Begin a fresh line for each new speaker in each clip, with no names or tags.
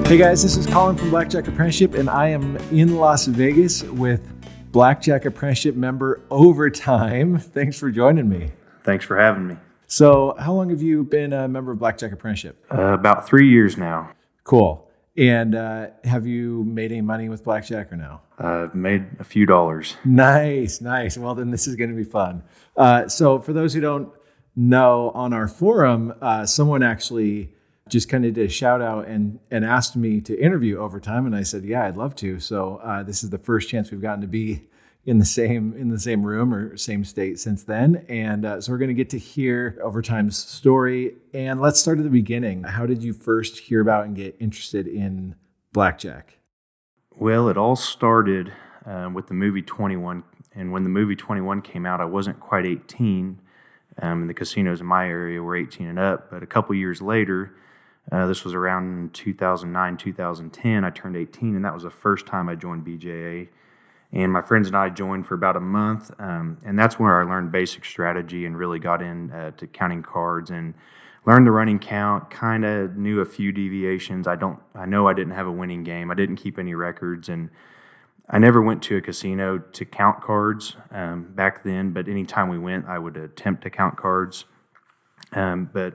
Hey guys, this is Colin from Blackjack Apprenticeship, and I am in Las Vegas with Blackjack Apprenticeship member Overtime. Thanks for joining me.
Thanks for having me.
So, how long have you been a member of Blackjack Apprenticeship?
About 3 years now.
Cool. And have you made any money with Blackjack or no?
I've made a few dollars.
Nice. Well, then this is going to be fun. So, for those who don't know, on our forum, someone actually just kind of did a shout out and asked me to interview Overtime, and I said, yeah, I'd love to. So this is the first chance we've gotten to be in the same room or same state since then. And so we're going to get to hear Overtime's story. And let's start at the beginning. How did you first hear about and get interested in Blackjack?
Well, it all started with the movie 21. And when the movie 21 came out, I wasn't quite 18. And the casinos in my area were 18 and up. But a couple years later, this was around 2009, 2010. I turned 18, and that was the first time I joined BJA. And my friends and I joined for about a month, and that's where I learned basic strategy and really got into counting cards and learned the running count. Kind of knew a few deviations. I know I didn't have a winning game. I didn't keep any records, and I never went to a casino to count cards back then. But anytime we went, I would attempt to count cards. But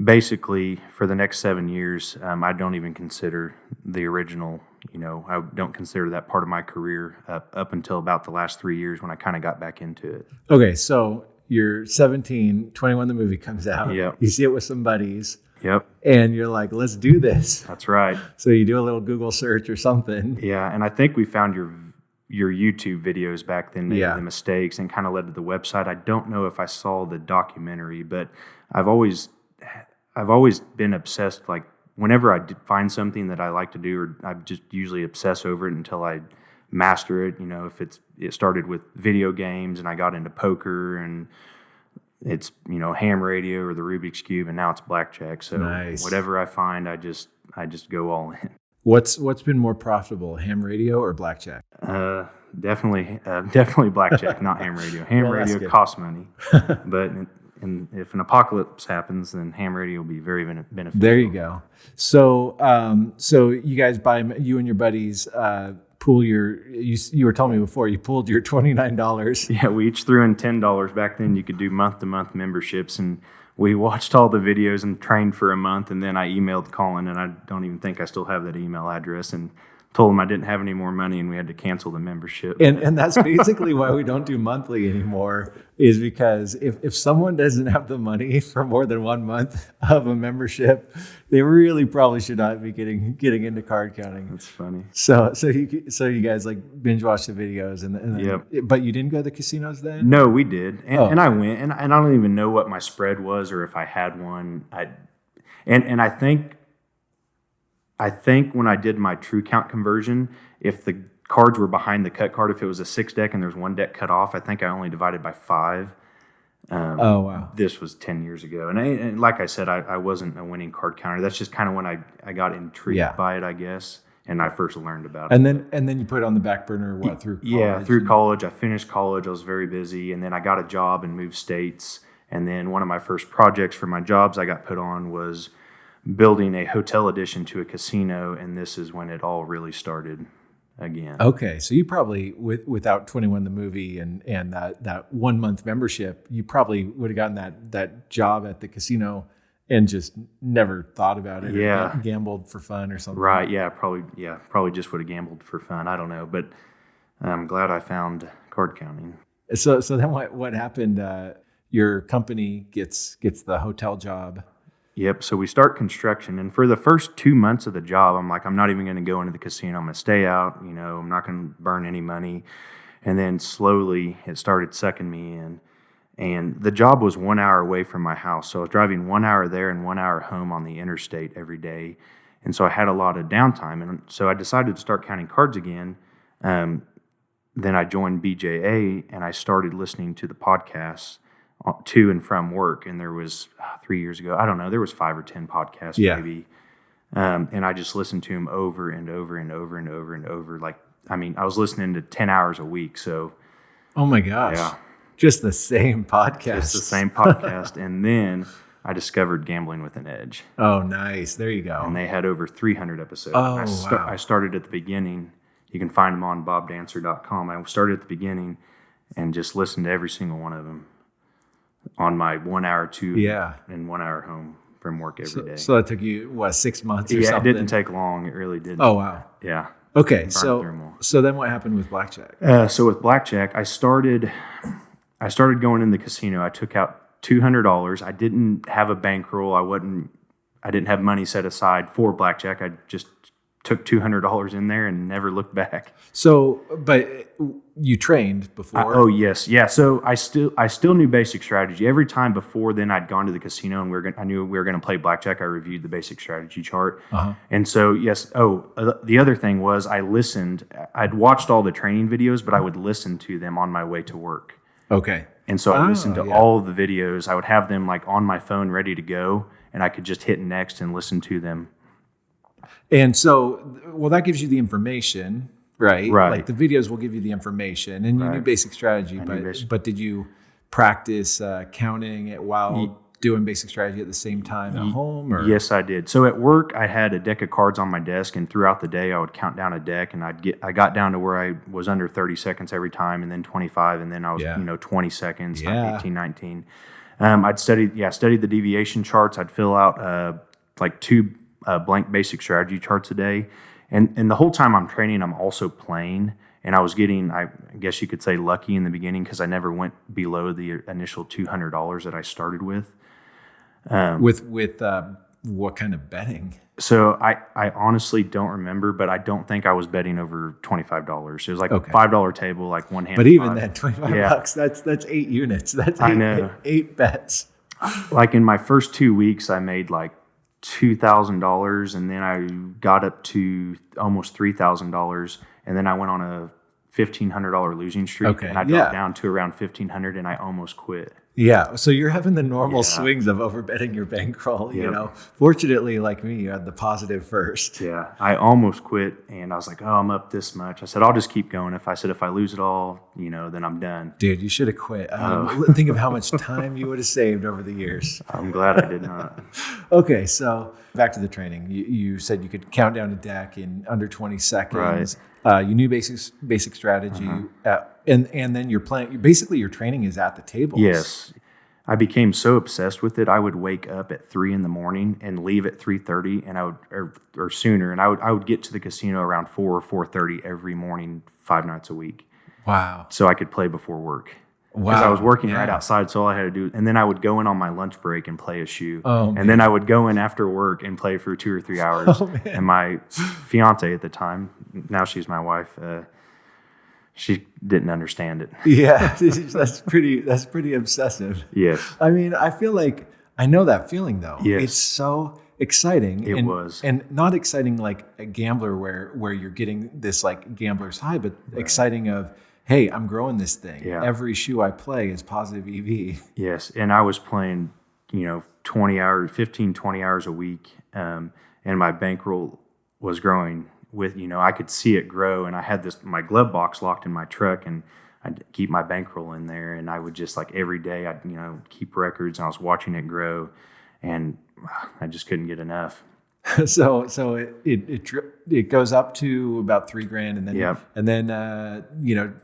basically, for the next 7 years, I don't even consider the original, I don't consider that part of my career up until about the last 3 years when I kind of got back into it.
Okay, so you're 17, 21, the movie comes out.
Yep.
You see it with some buddies.
Yep.
And you're like, let's do this.
That's right.
So you do a little Google search or something.
Yeah, and I think we found your YouTube videos back then, the mistakes, and kind of led to the website. I don't know if I saw the documentary, but I've always been obsessed. Like whenever I find something that I like to do, or I just usually obsess over it until I master it. If it started with video games and I got into poker, and it's ham radio or the Rubik's Cube, and now it's blackjack. So
nice.
Whatever I find, I just go all in.
What's been more profitable, ham radio or blackjack?
Definitely blackjack, not ham radio. Ham radio costs money, but. And if an apocalypse happens, then ham radio will be very beneficial.
There you go. So, so you guys you and your buddies pool you were telling me before, you pooled your $29.
Yeah, we each threw in $10. Back then you could do month-to-month memberships, and we watched all the videos and trained for a month, and then I emailed Colin, and I don't even think I still have that email address, and told him I didn't have any more money and we had to cancel the membership.
And that's basically why we don't do monthly anymore, is because if someone doesn't have the money for more than 1 month of a membership, they really probably should not be getting into card counting.
That's funny.
So you guys like binge watch the videos and then,
yep.
But you didn't go to the casinos then?
No, we did. And I went, and I don't even know what my spread was or if I had one. I think when I did my true count conversion, if the cards were behind the cut card, if it was a 6 deck and there's 1 deck cut off, I think I only divided by 5.
Oh, wow.
This was 10 years ago. And like I said, I wasn't a winning card counter. That's just kind of when I got intrigued by it, I guess, and I first learned about it.
And then you put it on the back burner, through college?
Yeah, through college. I finished college. I was very busy, and then I got a job and moved states. And then one of my first projects for my jobs I got put on was building a hotel addition to a casino, and this is when it all really started again.
Okay, so you probably, without 21 the movie and that 1 month membership, you probably would have gotten that job at the casino and just never thought about it.
Yeah,
or gambled for fun or something.
Right? Yeah, probably just would have gambled for fun. I don't know, but I'm glad I found card counting.
So then what happened? Your company gets the hotel job.
Yep. So we start construction, and for the first 2 months of the job, I'm like, I'm not even going to go into the casino. I'm going to stay out. I'm not going to burn any money. And then slowly it started sucking me in. And the job was 1 hour away from my house. So I was driving 1 hour there and 1 hour home on the interstate every day. And so I had a lot of downtime. And so I decided to start counting cards again. Then I joined BJA, and I started listening to the podcasts to and from work. And there was 3 years ago, I don't know, there was 5 or 10 podcasts maybe. And I just listened to them over and over and over and over and over. I was listening to 10 hours a week. So,
oh my gosh.
Yeah.
Just the same podcast.
Just the same podcast. And then I discovered Gambling with an Edge.
Oh, nice. There you go.
And they had over 300 episodes.
Oh, wow.
I started at the beginning. You can find them on bobdancer.com. I started at the beginning and just listened to every single one of them on my 1 hour to and 1 hour home from work every day.
So that took you, 6 months or something?
Yeah, it didn't take long. It really didn't.
Oh, wow.
Yeah.
Okay, so then what happened with blackjack?
So with blackjack, I started going in the casino. I took out $200. I didn't have a bankroll. I didn't have money set aside for blackjack. I just took $200 in there and never looked back.
So, but you trained before?
Oh yes, yeah. So I still knew basic strategy. Every time before then, I'd gone to the casino and I knew we were going to play blackjack. I reviewed the basic strategy chart, and so yes. The other thing was I listened. I'd watched all the training videos, but I would listen to them on my way to work.
Okay.
And so I listened to all of the videos. I would have them like on my phone ready to go, and I could just hit next and listen to them.
And so, well, that gives you the information, right?
Right.
Like the videos will give you the information, and you knew basic strategy, but did you practice counting it while doing basic strategy at the same time at home? Or?
Yes, I did. So at work, I had a deck of cards on my desk, and throughout the day, I would count down a deck, and I got down to where I was under 30 seconds every time, and then 25, and then I was 20 seconds, 18, 19. I'd studied the deviation charts. I'd fill out like 2 blank basic strategy charts a day, and the whole time I'm training, I'm also playing. And I was getting, I guess you could say, lucky in the beginning because I never went below the initial $200 that I started with.
With what kind of betting?
So I honestly don't remember, but I don't think I was betting over $25. It was like a $5 table, like one hand.
But even then, $25, that's 8 units. That's eight bets.
Like in my first 2 weeks, I made like $2,000, and then I got up to almost $3,000, and then I went on a $1,500 losing streak, and I dropped down to around $1,500, and I almost quit.
Yeah, so you're having the normal swings of overbetting your bankroll. You know, fortunately, like me, you had the positive first.
Yeah, I almost quit, and I was like, "Oh, I'm up this much." I said, "I'll just keep going." If I lose it all, then I'm done.
Dude, you should have quit. Think of how much time you would have saved over the years.
I'm glad I did not.
Okay, so back to the training. You said you could count down a deck in under 20 seconds. Right. You knew basic strategy, and then you're playing. Basically, your training is at the tables.
Yes, I became so obsessed with it. I would wake up at 3 a.m. and leave at 3:30, and I would or sooner, and I would get to the casino around 4 or 4:30 every morning, 5 nights a week.
Wow!
So I could play before work. Because I was working right outside, so all I had to do, and then I would go in on my lunch break and play a shoe, and then I would go in after work and play for 2 or 3 hours. And my fiance at the time, now she's my wife, she didn't understand it.
Yeah, that's pretty obsessive.
Yes,
I mean, I feel like I know that feeling though.
Yes.
It's so exciting.
It was,
and not exciting like a gambler where you're getting this like gambler's high, but exciting of, hey, I'm growing this thing. Yeah. Every shoe I play is positive EV.
Yes, and I was playing, 20 hours a week, and my bankroll was growing with, I could see it grow, and I had my glove box locked in my truck, and I'd keep my bankroll in there, and I would just like every day I'd, keep records, and I was watching it grow, and I just couldn't get enough.
So it goes up to about $3,000, and then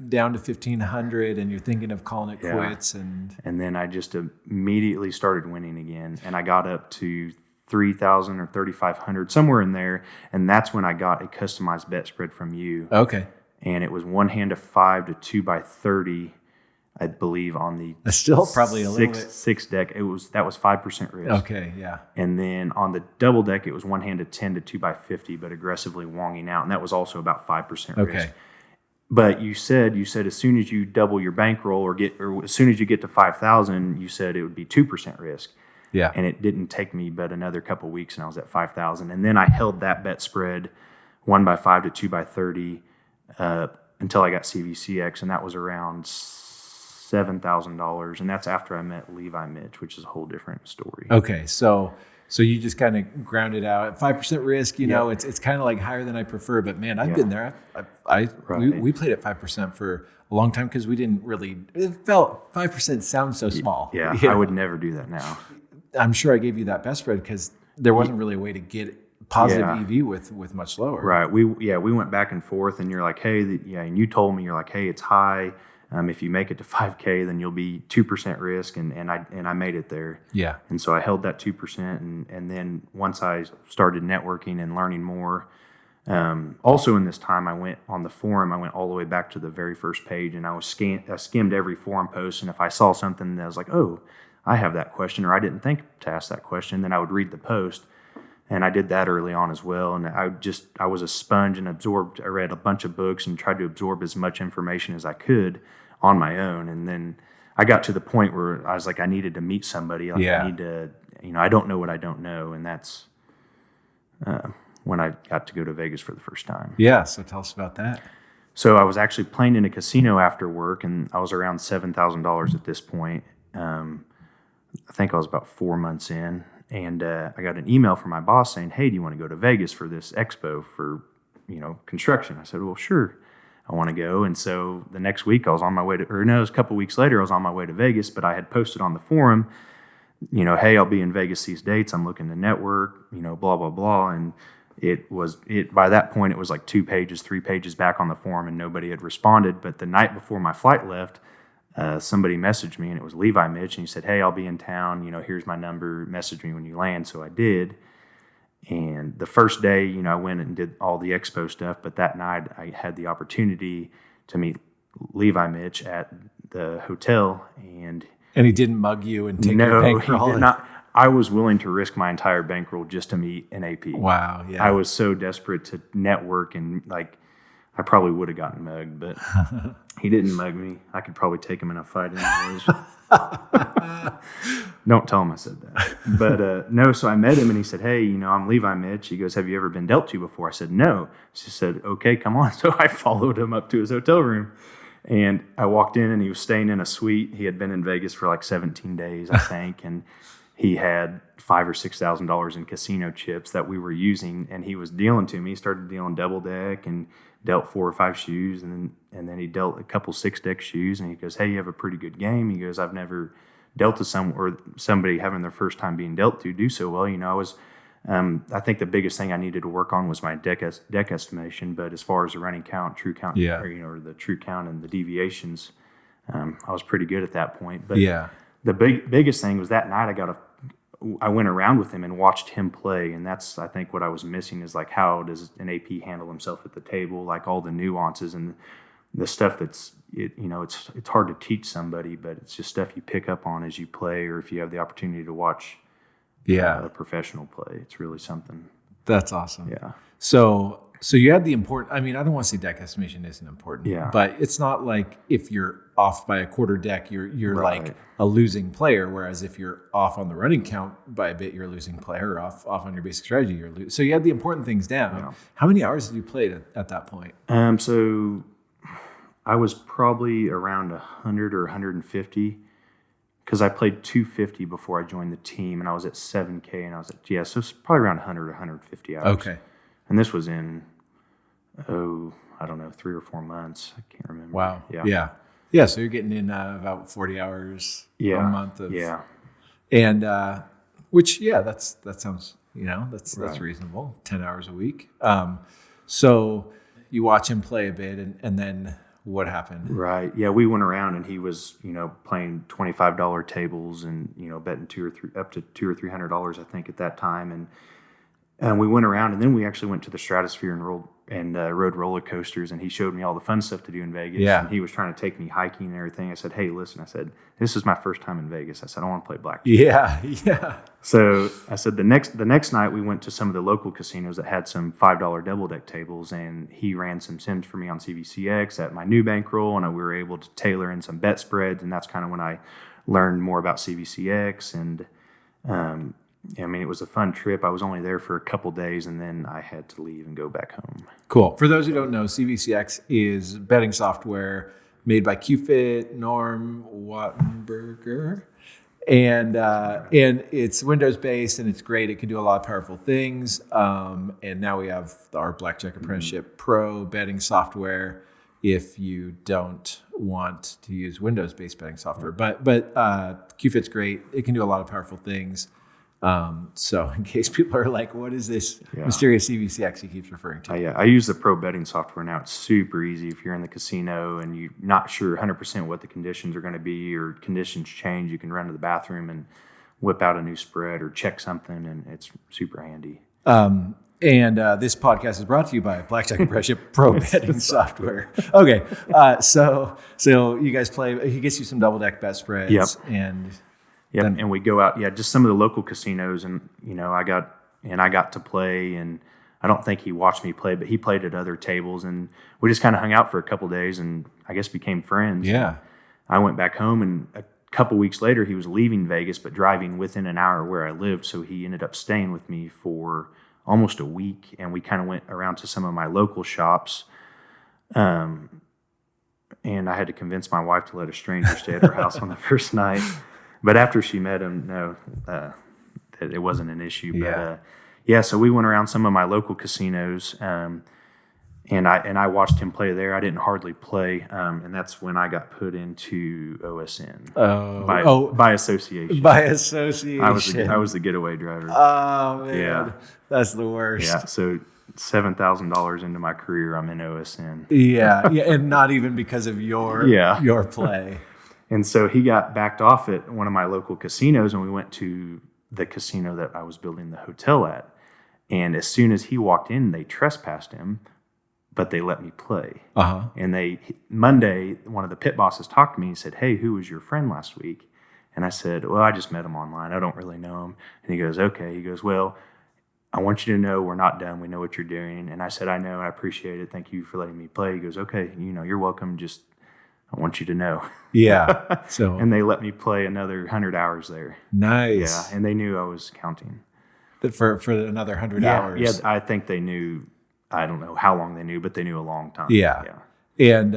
down to 1,500, and you're thinking of calling it quits, and
then I just immediately started winning again, and I got up to 3,000 or 3,500, somewhere in there, and that's when I got a customized bet spread from you.
Okay,
and it was 1 hand of 5 to 2 by 30. I believe on the
still probably a little bit.
six deck, that was 5% risk.
Okay, yeah.
And then on the double deck, it was 1 hand of 10 to 2 by 50, but aggressively wonging out, and that was also about 5% risk.
Okay.
But you said as soon as you double your bankroll or as soon as you get to 5,000, you said it would be 2% risk.
Yeah.
And it didn't take me but another couple of weeks, and I was at 5,000. And then I held that bet spread 1 by 5 to 2 by 30 until I got CVCX, and that was around $7,000, and that's after I met Levi Mitch, which is a whole different story.
Okay, so you just kind of ground it out at 5% risk. It's kind of like higher than I prefer, but man, I've been there. We played at 5% for a long time because we didn't really. It felt 5% sounds so small.
Yeah, I would never do that now.
I'm sure I gave you that bet spread because there wasn't really a way to get positive EV with much lower.
Right. We went back and forth, and you're like, hey, and you told me, you're like, hey, it's high. If you make it to 5K, then you'll be 2% risk, and I made it there.
Yeah.
And so I held that 2%, and then once I started networking and learning more, also in this time I went on the forum. I went all the way back to the very first page, and I skimmed every forum post, and if I saw something that I was like, oh, I have that question, or I didn't think to ask that question, then I would read the post. And I did that early on as well. And I was a sponge and I read a bunch of books and tried to absorb as much information as I could on my own. And then I got to the point where I was like, I needed to meet somebody. Like I need to, I don't know what I don't know. And that's when I got to go to Vegas for the first time.
Yeah. So tell us about that.
So I was actually playing in a casino after work, and I was around $7,000 at this point. I think I was about 4 months in. And I got an email from my boss saying, hey, do you want to go to Vegas for this expo for, construction? I said, well, sure, I want to go. And so the next week I was on my way it was a couple weeks later, I was on my way to Vegas, but I had posted on the forum, hey, I'll be in Vegas these dates. I'm looking to network, blah, blah, blah. And by that point, it was like 2 pages, 3 pages back on the forum, and nobody had responded. But the night before my flight left, somebody messaged me, and it was Levi Mitch, and he said, hey, I'll be in town, here's my number, message me when you land. So I did. And the first day, I went and did all the expo stuff, but that night I had the opportunity to meet Levi Mitch at the hotel. And
he didn't mug you and take your bankroll?
He did not. I was willing to risk my entire bankroll just to meet an AP. Wow, yeah. I was so desperate to network, and I probably would have gotten mugged, but he didn't mug me. I could probably take him in a fight anyways. Don't tell him I said that. But no, so I met him, and he said, hey, I'm Levi Mitch. He goes, have you ever been dealt to before? I said, no. She said, okay, come on. So I followed him up to his hotel room, and I walked in, and he was staying in a suite. He had been in Vegas for like 17 days, I think, and he had $5,000 or $6,000 in casino chips that we were using, and he was dealing to me. He started dealing double deck and dealt 4 or 5 shoes, and then he dealt a couple 6-deck shoes, and he goes, hey, you have a pretty good game. He goes, I've never dealt to somebody having their first time being dealt to do so well. I was, I think the biggest thing I needed to work on was my deck estimation, but as far as the running count, true count, or the true count and the deviations, I was pretty good at that point. But the biggest thing was that night I went around with him and watched him play, and that's, I think, what I was missing is like, how does an AP handle himself at the table, like all the nuances and the stuff that's it's hard to teach somebody, but it's just stuff you pick up on as you play, or if you have the opportunity to watch a professional play. It's really something.
That's awesome.
Yeah.
So you had the important, I don't want to say deck estimation isn't important, but it's not like if you're off by a quarter deck, you're right. Like a losing player. Whereas if you're off on the running count by a bit, you're a losing player. Off on your basic strategy, you're losing. So you had the important things down. Yeah. How many hours did you play at that point?
So I was probably around 100 or 150 because I played 250 before I joined the team, and I was at 7K, and I was so it's probably around 100 or 150 hours. Okay. And this was in, I don't know, 3 or 4 months. I can't remember.
Wow. Yeah. So you're getting in about 40 hours a month of. Yeah. And which, that sounds, that's reasonable. 10 hours a week. So you watch him play a bit, and then what happened? Right.
Yeah. We went around, and he was, playing $25 tables and, betting up to $200 or $300, I think, at that time. And we went around, and then we actually went to the Stratosphere and rode roller coasters, and he showed me all the fun stuff to do in Vegas. Yeah. And he was trying to take me hiking and everything. I said, hey, listen, this is my first time in Vegas. I said, I want to play blackjack.
Yeah.
So I said the next night we went to some of the local casinos that had some $5 double deck tables, and he ran some sims for me on CVCX at my new bankroll, and we were able to tailor in some bet spreads, and that's kind of when I learned more about CVCX. And it was a fun trip. I was only there for a couple days, and then I had to leave and go back home.
Cool. For those who don't know, CVCX is betting software made by QFit, Norm Wattenberger, and it's Windows based, and it's great. It can do a lot of powerful things. And now we have our Blackjack Apprenticeship Pro betting software. If you don't want to use Windows based betting software, but QFit's great. It can do a lot of powerful things. So in case people are like, what is this mysterious CVCX he keeps referring to?
I use the pro betting software now. It's super easy if you're in the casino and you're not sure 100% what the conditions are going to be, or conditions change. You can run to the bathroom and whip out a new spread or check something, and it's super handy.
And this podcast is brought to you by Blackjack Apprenticeship Pro Betting Software. Okay, so you guys play. He gets you some double deck bet spreads.
Yep.
And
we go out, just some of the local casinos, and I got to play, and I don't think he watched me play, but he played at other tables, and we just kind of hung out for a couple of days, and I guess became friends.
Yeah.
I went back home, and a couple weeks later, he was leaving Vegas, but driving within an hour where I lived, so he ended up staying with me for almost a week, and we kind of went around to some of my local shops. And I had to convince my wife to let a stranger stay at her house on the first night. But after she met him, no, it wasn't an issue. But so we went around some of my local casinos, and I watched him play there. I didn't hardly play, and that's when I got put into OSN by association.
By association,
I was the getaway driver.
Oh man, that's the worst.
Yeah, so $7,000 into my career, I'm in OSN.
Yeah, and not even because of your play.
And so he got backed off at one of my local casinos, and we went to the casino that I was building the hotel at. And as soon as he walked in, they trespassed him, but they let me play.
Uh-huh.
And Monday, one of the pit bosses talked to me and said, "Hey, who was your friend last week?" And I said, "Well, I just met him online. I don't really know him." And he goes, "Okay." He goes, "Well, I want you to know we're not done. We know what you're doing." And I said, "I know. I appreciate it. Thank you for letting me play." He goes, "Okay, you're welcome. Just I want you to know."
Yeah.
So and they let me play another 100 hours there.
Nice.
Yeah, and they knew I was counting.
For another 100 hours.
Yeah, I think they knew. I don't know how long they knew, but they knew a long time.
Yeah. And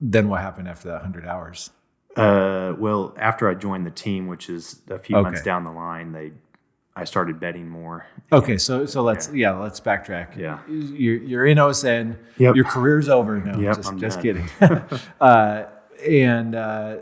then what happened after that 100 hours?
Well, after I joined the team, which is a few months down the line, I started betting more.
Okay, so let's backtrack.
Yeah,
you're in OSN.
Yep.
Your career's over. No,
yep,
just kidding. And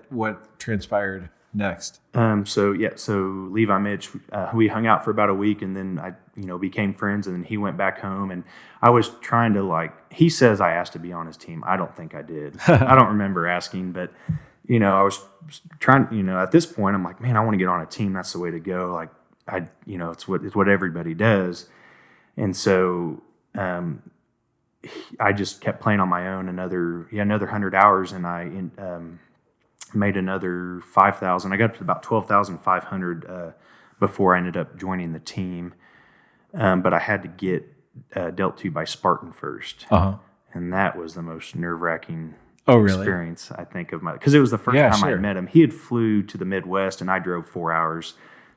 what transpired next?
So Levi Mitch, we hung out for about a week, and then I became friends, and then he went back home, and I was trying to he says I asked to be on his team. I don't think I did. I don't remember asking, but I was trying. At this point, I'm like, man, I want to get on a team. That's the way to go. It's what everybody does. And so I just kept playing on my own another 100 hours, and I made another 5,000. I got up to about 12,500 before I ended up joining the team. But I had to get dealt to by Spartan first.
Uh-huh.
And that was the most nerve-wracking
really?
experience, I think, because it was the first time I met him. He had flew to the Midwest, and I drove 4 hours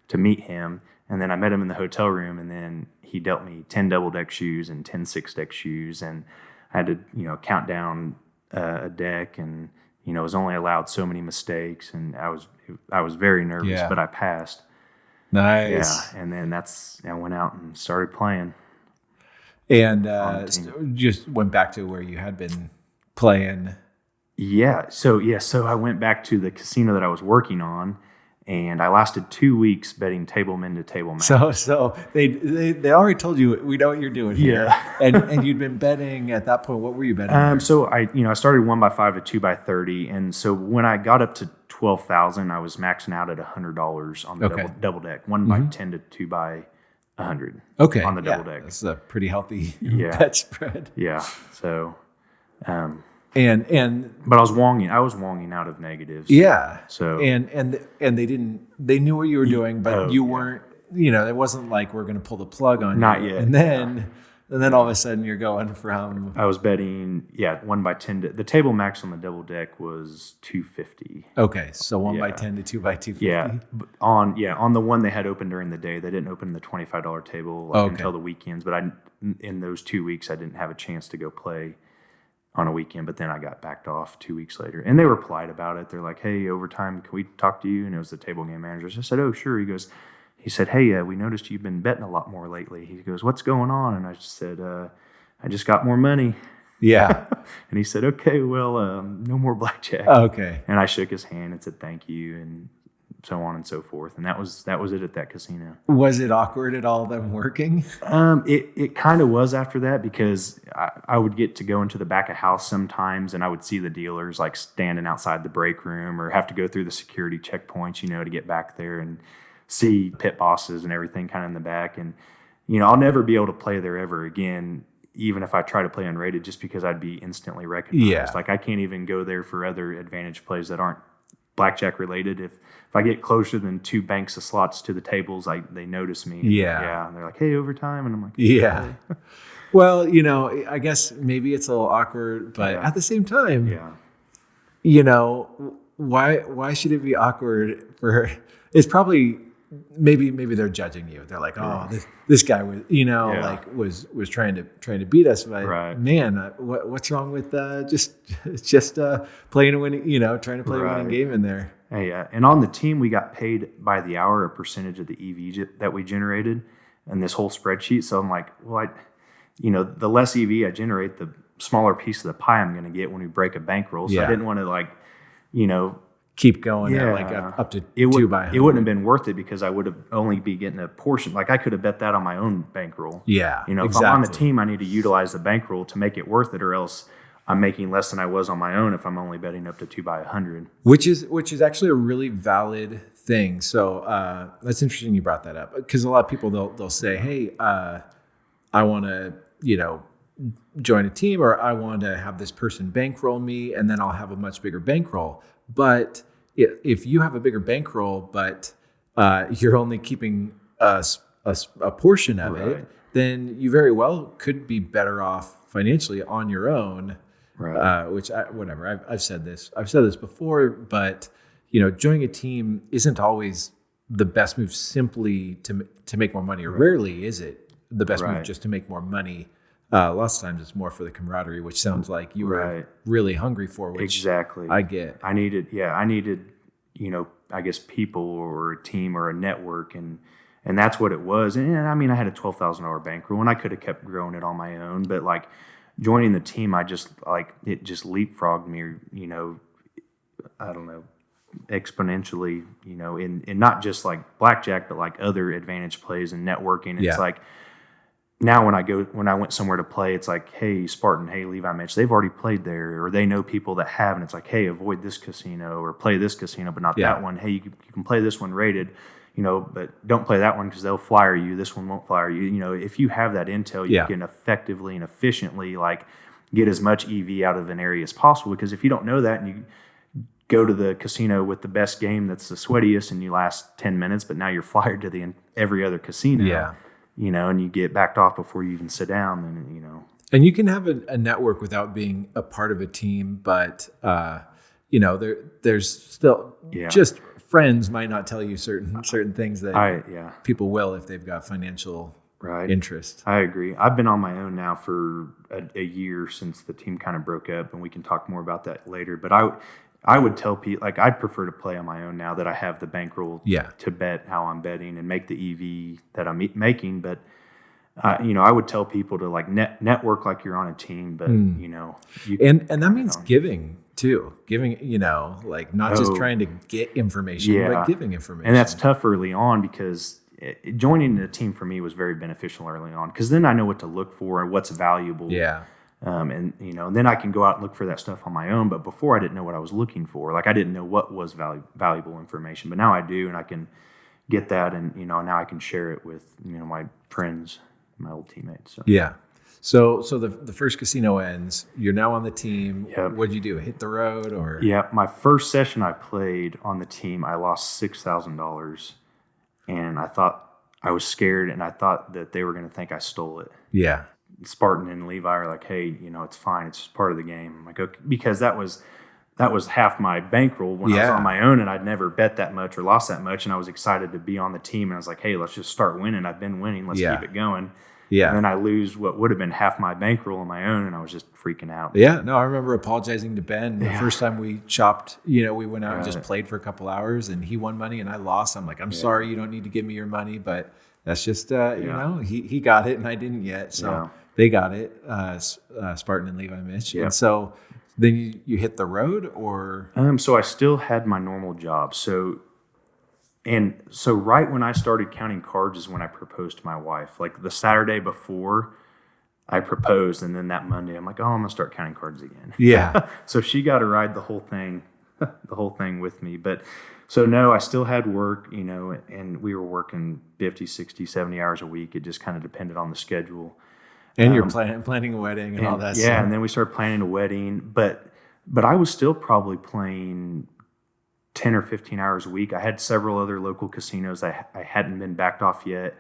to meet him. And then I met him in the hotel room, and then he dealt me 10 double-deck shoes and 10 six-deck shoes. And I had to, count down a deck, and, was only allowed so many mistakes. And I was very nervous, but I passed.
Nice.
Yeah, and then I went out and started playing.
And just went back to where you had been playing.
Yeah. So I went back to the casino that I was working on, and I lasted 2 weeks betting table men to table men.
So they already told you, we know what you're doing here.
Yeah.
and you'd been betting at that point. What were you betting?
So I started 1x5 to 2x30, and so when I got up to 12,000, I was maxing out at $100 on the double deck, 1x10 to 2x100.
Okay.
On the double deck.
That's a pretty healthy bet spread.
Yeah. So,
but
I was wonging out of negatives.
Yeah.
So
and they knew what you were doing, but you weren't. It wasn't like we're going to pull the plug on you.
Not yet.
And then all of a sudden you're going from.
I was betting 1x10. The table max on the double deck was 250.
Okay, so 1x10 to 2x250.
Yeah, on the one they had open during the day. They didn't open the $25 table until the weekends. But in those 2 weeks I didn't have a chance to go play on a weekend. But then I got backed off 2 weeks later, and they were polite about it. They're like, "Hey, overtime, can we talk to you?" And it was the table game manager. So I said, "Oh, sure." He said, "Hey, we noticed you've been betting a lot more lately." He goes, "What's going on?" And I just said, "I just got more money."
Yeah.
And he said, "Okay, well, no more blackjack."
Okay.
And I shook his hand and said, "Thank you." And so on and so forth. And that was it at that casino.
Was it awkward at all, them working?
It kind of was after that, because I would get to go into the back of house sometimes, and I would see the dealers like standing outside the break room, or have to go through the security checkpoints, to get back there, and see pit bosses and everything kind of in the back. And, I'll never be able to play there ever again, even if I try to play unrated, just because I'd be instantly recognized.
Yeah.
Like, I can't even go there for other advantage plays that aren't blackjack related. If I get closer than 2 banks of slots to the tables, they notice me. And they're like, "Hey, overtime," and I'm like,
"Yeah." Well, I guess maybe it's a little awkward, but at the same time, why should it be awkward for her? It's probably maybe they're judging you. They're like, "Oh, this guy was was trying to beat us." But man, what's wrong with just playing a winning, trying to play a winning game in there?
Hey, and on the team, we got paid by the hour, a percentage of the EV that we generated, and this whole spreadsheet. So I'm like, well, the less EV I generate, the smaller piece of the pie I'm going to get when we break a bankroll. So I didn't want to
keep going at up to 2 by 100.
It wouldn't have been worth it, because I would have only be getting a portion. Like, I could have bet that on my own bankroll.
Yeah,
if I'm on the team, I need to utilize the bankroll to make it worth it, or else I'm making less than I was on my own if I'm only betting up to 2 by 100.
Which is actually a really valid thing. So that's interesting you brought that up, because a lot of people they'll say, "Hey, I want to join a team, or I want to have this person bankroll me, and then I'll have a much bigger bankroll." But if you have a bigger bankroll, but you're only keeping a portion of it, then you very well could be better off financially on your own. Which I've said this before, but joining a team isn't always the best move simply to make more money, or rarely is it the best move just to make more money. Lots of times it's more for the camaraderie, which sounds like you were really hungry for, which
exactly
I get.
I needed, I guess people, or a team, or a network, and that's what it was. And I mean, I had a $12,000 bankroll, and I could have kept growing it on my own, but like, joining the team, it just leapfrogged me, I don't know, exponentially, in not just like blackjack, but like other advantage plays and networking. It's like, now when I went somewhere to play, it's like, "Hey, Spartan, hey, Levi, Mitch, they've already played there," or they know people that have, and it's like, "Hey, avoid this casino, or play this casino, but not that one. Hey, you can play this one rated, but don't play that one because they'll flyer you. This one won't flyer you." If you have that intel, you can effectively and efficiently like get as much EV out of an area as possible. Because if you don't know that, and you go to the casino with the best game that's the sweatiest, and you last 10 minutes, but now you're flyered to every other casino, and you get backed off before you even sit down, then,
And you can have a network without being a part of a team, but, there's still just friends might not tell you certain things that people will if they've got financial interest.
I agree. I've been on my own now for a year since the team kind of broke up, and we can talk more about that later. But I would tell people, like, I'd prefer to play on my own now that I have the bankroll to bet how I'm betting and make the EV that I'm making. But I would tell people to like network like you're on a team, but
and that means giving too. Giving, like not just trying to get information, but giving information.
And that's tough early on, because joining a team for me was very beneficial early on, because then I know what to look for and what's valuable. And then I can go out and look for that stuff on my own. But before, I didn't know what I was looking for. Like, I didn't know what was valuable information. But now I do, and I can get that, and now I can share it with my friends, my old teammates.
So the first casino ends. You're now on the team. What'd you do? Hit the road, or?
My first session I played on the team, I lost $6,000, and I was scared, and I thought that they were going to think I stole it. Spartan and Levi are like, "Hey, it's fine. It's just part of the game." I'm like, okay, because that was half my bankroll when I was on my own, and I'd never bet that much or lost that much, and I was excited to be on the team, and I was like, "Hey, let's just start winning. I've been winning. Let's keep it going." And then I lose what would have been half my bankroll on my own, and I was just freaking out.
No, I remember apologizing to Ben the first time we chopped. We went out and just played for a couple hours, and he won money and I lost. I'm like, "I'm sorry, you don't need to give me your money, but that's just he got it and I didn't yet." So they got it, Spartan and Levi Mitch. And so then you hit the road, or?
So I still had my normal job. So And so right when I started counting cards is when I proposed to my wife. Like the Saturday before I proposed, and then that Monday I'm like, oh, I'm gonna start counting cards again.
Yeah.
So she got to ride the whole thing with me. But so no, I still had work, and we were working 50, 60, 70 hours a week. It just kind of depended on the schedule.
And you're planning a wedding and all that stuff.
Yeah, and then we started planning a wedding. But I was still probably playing 10 or 15 hours a week. I had several other local casinos I hadn't been backed off yet.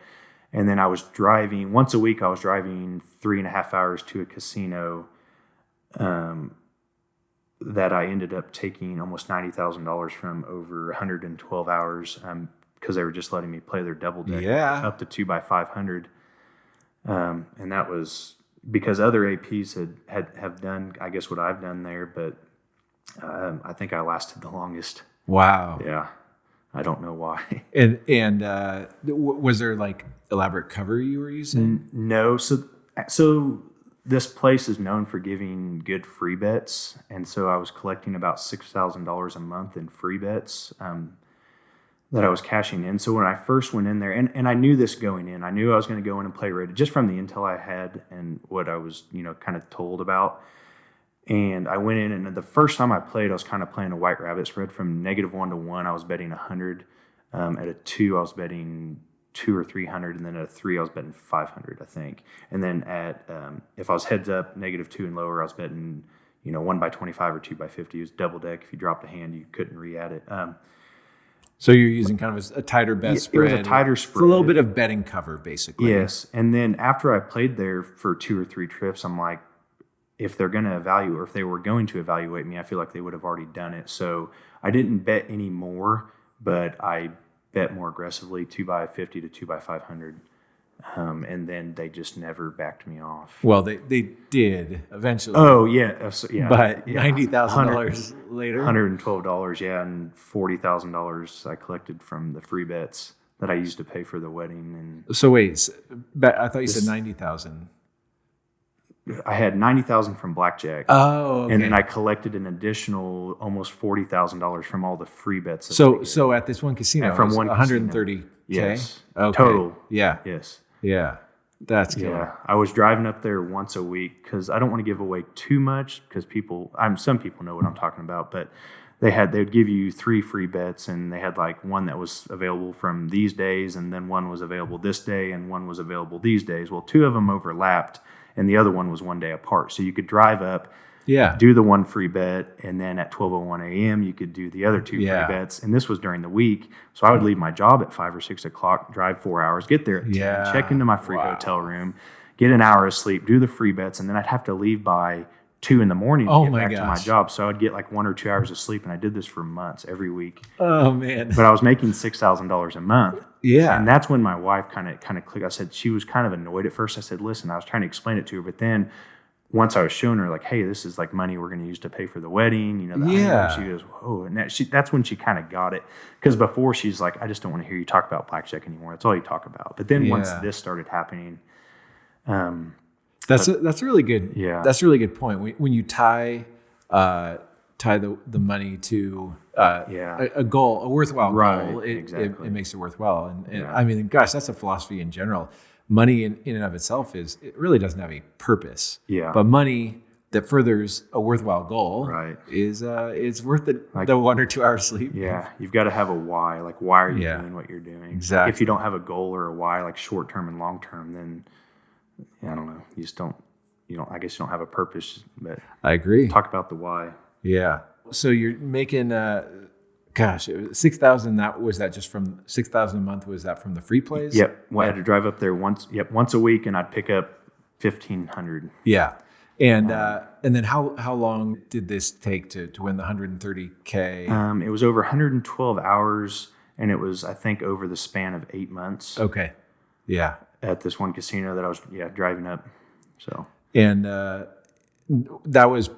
And then I was driving, once a week I was driving 3.5 hours to a casino that I ended up taking almost $90,000 from over 112 hours because they were just letting me play their double deck up to 2x500. And that was because other APs have done, I guess, what I've done there, but I think I lasted the longest.
Wow.
Yeah. I don't know why.
And was there like elaborate cover you were using?
No. So this place is known for giving good free bets. And so I was collecting about $6,000 a month in free bets that I was cashing in. So when I first went in there, and I knew this going in, I knew I was going to go in and play rated just from the intel I had and what I was, kind of told about. And I went in, and the first time I played, I was kind of playing a white rabbit spread from -1 to 1. I was betting 100. At a 2, I was betting 200 or 300, and then at a 3, I was betting 500, I think. And then at if I was heads up, -2 and lower, I was betting 1x25 or 2x50. It was double deck. If you dropped a hand, you couldn't re-add it.
So you're using kind of a tighter bet spread.
It was a tighter spread.
It's a little bit of betting cover, basically.
Yes. And then after I played there for 2 or 3 trips, I'm like, if they're going to evaluate, or if they were going to evaluate me, I feel like they would have already done it. So I didn't bet any more, but I bet more aggressively, 2x50 to 2x500. And then they just never backed me off.
Well, they did eventually.
Oh, yeah. Yeah.
But $90,000 later?
$112, yeah, and $40,000 I collected from the free bets that I used to pay for the wedding. And
so wait, I thought you said 90,000.
I had 90,000 from blackjack.
Oh, okay.
And then I collected an additional almost $40,000 from all the free bets.
So at this one casino,
from one
130K?
Yes.
Okay.
Total.
Yeah.
Yes.
Yeah. That's good.
Yeah. I was driving up there once a week because I don't want to give away too much because some people know what I'm talking about, but they would give you 3 free bets, and they had like one that was available from these days, and then one was available this day, and one was available these days. Well, 2 of them overlapped, and the other one was one day apart. So you could drive up, do the 1 free bet, and then at 12:01 a.m. you could do the other 2 free bets. And this was during the week, so I would leave my job at 5 or 6 o'clock, drive 4 hours, get there at 10, check into my free hotel room, get an hour of sleep, do the free bets, and then I'd have to leave by 2 in the morning to get back to my job. So I'd get like 1 or 2 hours of sleep, and I did this for months, every week.
Oh, man.
But I was making $6,000 a month.
Yeah.
And that's when my wife kind of clicked. I said, she was kind of annoyed at first. I said, listen, I was trying to explain it to her. But then once I was showing her, like, hey, this is like money we're going to use to pay for the wedding. She goes, whoa. And that's when she kind of got it. Because before she's like, I just don't want to hear you talk about blackjack anymore. That's all you talk about. But then once this started happening,
that's a really good.
Yeah.
That's a really good point. When you tie the money to a goal, a worthwhile goal, it makes it worthwhile. And I mean, gosh, that's a philosophy in general. Money in and of itself it really doesn't have a purpose.
Yeah.
But money that furthers a worthwhile goal is worth the 1 or 2 hours sleep.
Yeah. You've got to have a why. Like, why are you doing what you're doing?
Exactly.
Like, if you don't have a goal or a why, like short term and long term, then I don't know. You just don't. I guess you don't have a purpose. But
I agree.
Talk about the why.
Yeah. So you're making, $6,000. Was that just from $6,000 a month? Was that from the free plays?
Yep. Well, I had to drive up there once a week, and I'd pick up $1,500.
Yeah. And then how long did this take to win the 130K?
It was over 112 hours, and it was, I think, over the span of 8 months.
Okay. Yeah.
At this one casino that I was driving up. So.
And that was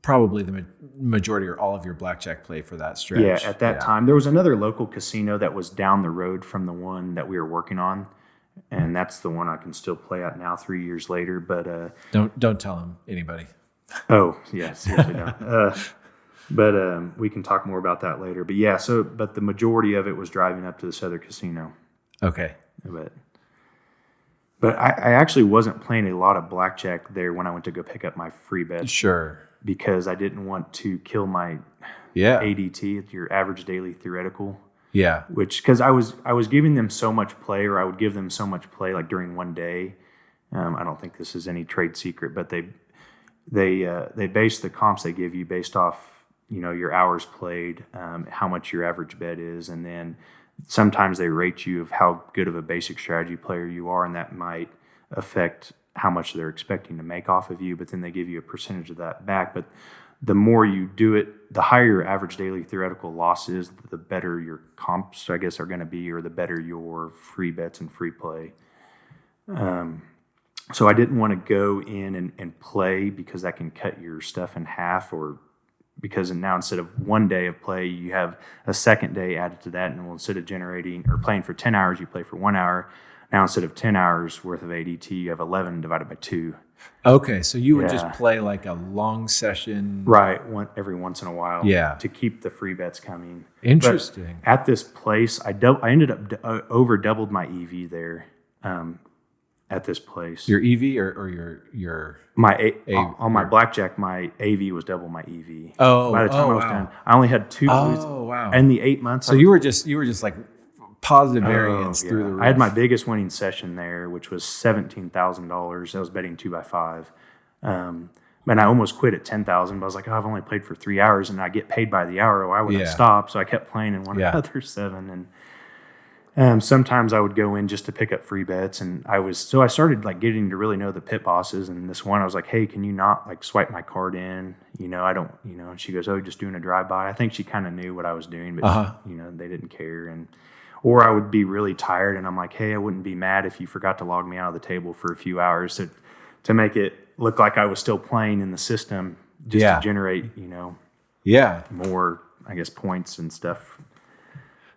probably the majority or all of your blackjack play for that stretch.
Yeah, at that time. There was another local casino that was down the road from the one that we were working on, and that's the one I can still play at now 3 years later. But
don't tell him, anybody.
Oh, yeah, seriously, no. But we can talk more about that later. But yeah, but the majority of it was driving up to this other casino.
Okay.
But I actually wasn't playing a lot of blackjack there when I went to go pick up my free bets.
Sure.
Because I didn't want to kill my ADT, your average daily theoretical.
Yeah.
Because I was giving them so much play, or I would give them so much play, like during one day. I don't think this is any trade secret, but they base the comps they give you based off your hours played, how much your average bet is, and then sometimes they rate you of how good of a basic strategy player you are, and that might affect how much they're expecting to make off of you. But then they give you a percentage of that back. But the more you do it, the higher your average daily theoretical loss is, the better your comps, I guess, are going to be, or the better your free bets and free play. So I didn't want to go in and play, because that can cut your stuff in half, or because now instead of 1 day of play, you have a second day added to that. And instead of generating or playing for 10 hours, you play for 1 hour. Now instead of 10 hours worth of ADT, you have 11 divided by 2.
Okay, so you would just play like a long session.
Right, every once in a while.
Yeah.
To keep the free bets coming.
Interesting.
But at this place, I ended up over doubled my EV there. At this place,
your EV or your
on my blackjack, my AV was double my EV.
Oh,
by the time I was done, I only had 2 losses.
Oh, wow!
And the 8 months,
so you were just like positive variance through the roof.
I had my biggest winning session there, which was $17,000. I was betting 2x5, and I almost quit at 10,000. But I was like, I've only played for 3 hours, and I get paid by the hour. Why would I stop? So I kept playing and won another 7. And sometimes I would go in just to pick up free bets, and I started like getting to really know the pit bosses. And this one, I was like, "Hey, can you not like swipe my card in? I don't, And she goes, "Oh, just doing a drive by." I think she kind of knew what I was doing, but they didn't care. Or I would be really tired, and I'm like, "Hey, I wouldn't be mad if you forgot to log me out of the table for a few hours to make it look like I was still playing in the system, just to generate, more, I guess, points and stuff."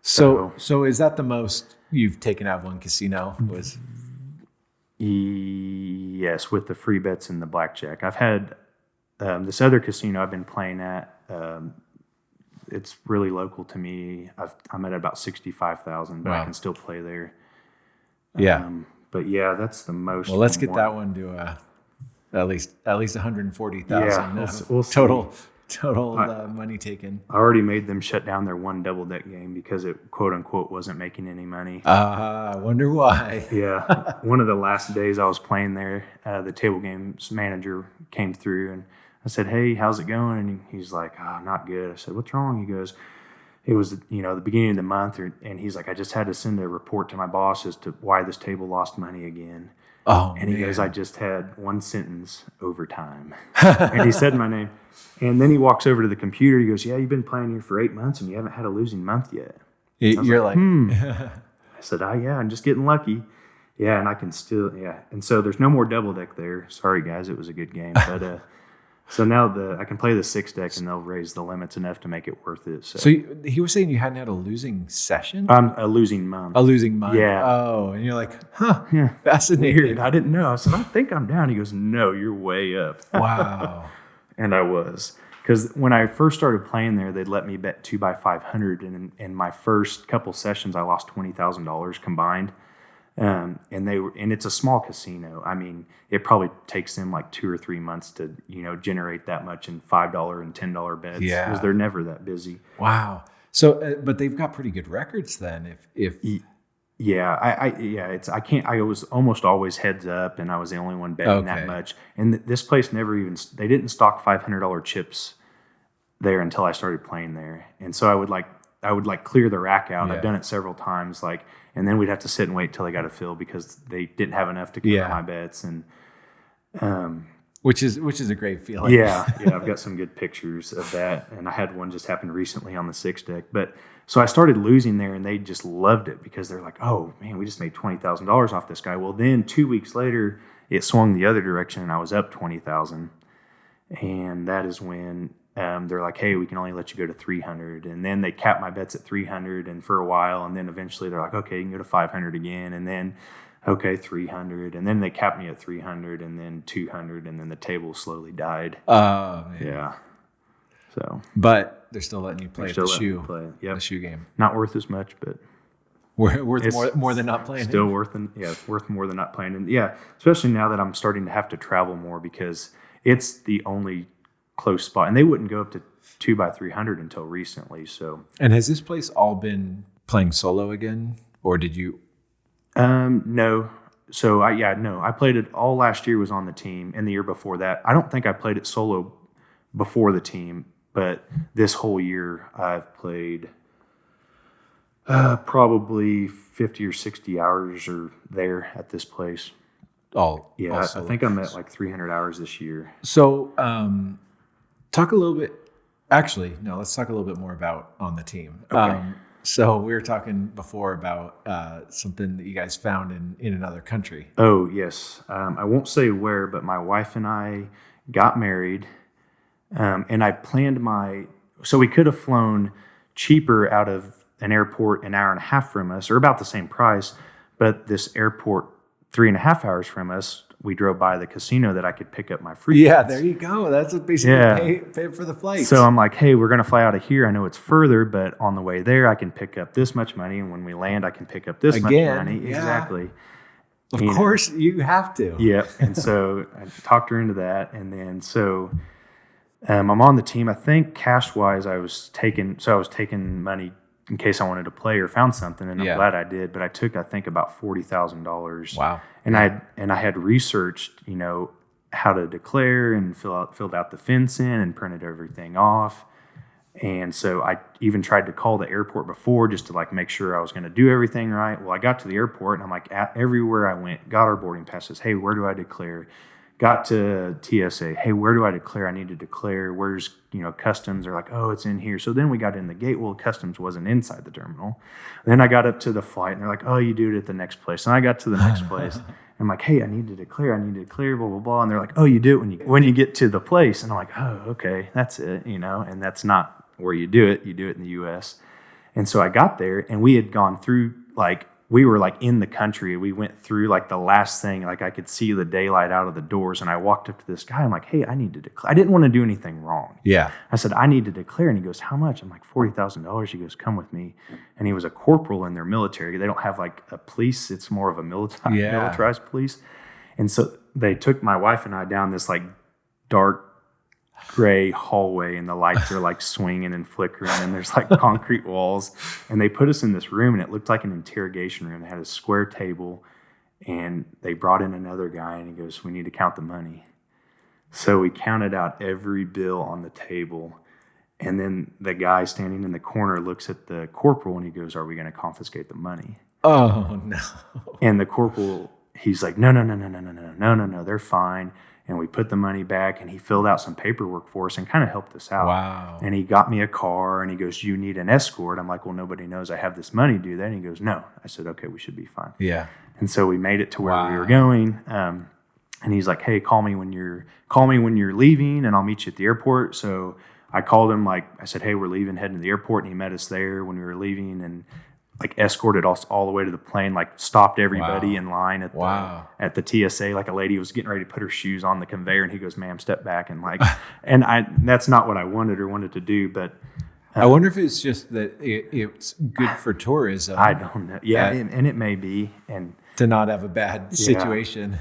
So is that the most you've taken out of one casino?
Yes, with the free bets and the blackjack. I've had this other casino I've been playing at. It's really local to me. I'm at about 65,000, but I can still play there.
Yeah.
But yeah, that's the most.
Well, let's get that one to at least 140,000.
Yeah, we'll
total money taken.
I already made them shut down their one double deck game because it, quote unquote, wasn't making any money.
I wonder why.
Yeah. One of the last days I was playing there, the table games manager came through, and I said, "Hey, how's it going?" And he's like, "Not good." I said, "What's wrong?" He goes, "It was, the beginning of the month." And he's like, "I just had to send a report to my boss as to why this table lost money again."
Oh,
and he goes, "I just had one sentence overtime." And he said my name. And then he walks over to the computer. He goes, "Yeah, you've been playing here for 8 months and you haven't had a losing month yet."
You're like,
I said, "Yeah, I'm just getting lucky." Yeah, and I can still, And so there's no more double deck there. Sorry, guys, it was a good game. But so now I can play the 6 deck, and they'll raise the limits enough to make it worth it. So
he was saying you hadn't had a losing session?
A losing month.
A losing month?
Yeah.
Oh, and you're like, fascinating.
Weird. I didn't know. I said, "I think I'm down." He goes, "No, you're way up."
Wow.
And I was. Because when I first started playing there, they'd let me bet 2x500. And in my first couple sessions, I lost $20,000 combined. And it's a small casino. I mean, it probably takes them like 2 or 3 months to, generate that much in $5 and $10 bets.
Yeah.
Because they're never that busy.
Wow. So, but they've got pretty good records then.
I was almost always heads up, and I was the only one betting that much. And this place they didn't stock $500 chips there until I started playing there. And so I would clear the rack out. Yeah. I've done it several times, and then we'd have to sit and wait till they got a fill because they didn't have enough to cover my bets. And
which is a great feeling.
Yeah, I've got some good pictures of that, and I had one just happen recently on the 6 deck. But so I started losing there, and they just loved it because they're like, "Oh man, we just made $20,000 off this guy." Well, then 2 weeks later, it swung the other direction, and I was up 20,000, and that is when they're like, "Hey, we can only let you go to 300," and then they capped my bets at 300, and for a while, and then eventually they're like, "Okay, you can go to 500 again," and then 300, and then they capped me at 300, and then 200, and then the table slowly died.
Man.
Yeah. So,
but they're still letting you play
still
the
letting me
shoe,
play. Yep.
the shoe game.
Not worth as much, but
Worth more than not playing.
Still worth more than not playing. And yeah, especially now that I'm starting to have to travel more because it's the only close spot, and they wouldn't go up to 2x300 until recently. So,
and has this place all been playing solo again, or did you?
No. So I played it all last year. Was on the team, and the year before that, I don't think I played it solo before the team, but this whole year I've played probably 50 or 60 hours or there at this place. I think I'm at like 300 hours this year.
So, talk a little bit. Actually, no. Let's talk a little bit more about on the team.
Okay.
So we were talking before about something that you guys found in another country.
Oh yes, I won't say where, but my wife and I got married, and I planned so we could have flown cheaper out of an airport an hour and a half from us, or about the same price, but this airport 3.5 hours from us, we drove by the casino that I could pick up my free
Yeah,
tickets.
there you go. That's what basically pay for the flight.
So I'm like, hey, we're going to fly out of here. I know it's further, but on the way there, I can pick up this much money. And when we land, I can pick up this much money.
Yeah.
Exactly.
Of course, you have to.
Yeah. And so I talked her into that. And then I'm on the team. I think cash-wise, I was taking money in case I wanted to play or found something, and I'm glad I did. But I took, I think, about $40,000.
Wow!
And I had researched, how to declare and filled out the fence in and printed everything off. And so I even tried to call the airport before just to like make sure I was going to do everything right. Well, I got to the airport and I'm like, everywhere I went, got our boarding passes. Hey, where do I declare? Got to TSA. Hey, where do I declare? I need to declare. Where's, customs? They're like, oh, it's in here. So then we got in the gate. Well, customs wasn't inside the terminal. Then I got up to the flight and they're like, oh, you do it at the next place. And I got to the next place. And I'm like, hey, I need to declare, blah, blah, blah. And they're like, oh, you do it when you get to the place. And I'm like, oh, okay, that's it, and that's not where you do it. You do it in the U.S. And so I got there and we had gone through, we were in the country. We went through the last thing, I could see the daylight out of the doors. And I walked up to this guy. I'm like, hey, I need to declare. I didn't want to do anything wrong.
Yeah.
I said, I need to declare. And he goes, how much? I'm like, $40,000. He goes, come with me. And he was a corporal in their military. They don't have a police. It's more of a militarized police. And so they took my wife and I down this dark gray hallway, and the lights are swinging and flickering, and there's concrete walls. And they put us in this room, and it looked like an interrogation room. It had a square table, and they brought in another guy, and he goes, we need to count the money. So we counted out every bill on the table, and then the guy standing in the corner looks at the corporal, and he goes, are we going to confiscate the money?
Oh, no.
And the corporal, he's like, no, they're fine. And we put the money back, and he filled out some paperwork for us and kind of helped us out.
Wow.
And he got me a car, and he goes, you need an escort? I'm like, well, nobody knows I have this money, do they? And he goes, no. I said, okay, we should be fine.
Yeah.
And so we made it to where we were going. And he's like, hey, call me when you're leaving, and I'll meet you at the airport. So I called him, I said, hey, we're leaving, heading to the airport. And he met us there when we were leaving, and escorted us all the way to the plane, stopped everybody in line at the TSA. A lady was getting ready to put her shoes on the conveyor, and he goes, ma'am, step back. And that's not what I wanted to do, but
I wonder if it's just that it's good for tourism.
I don't know. Yeah. And it may be. And
to not have a bad situation.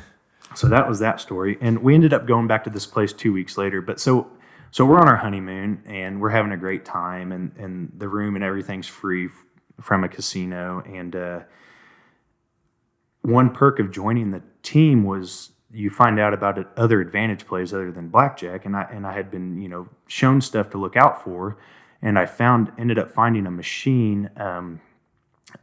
So that was that story. And we ended up going back to this place 2 weeks later. But so we're on our honeymoon, and we're having a great time, and the room and everything's free from a casino. And one perk of joining the team was you find out about other advantage plays other than blackjack. And I had been, shown stuff to look out for, and I ended up finding a machine.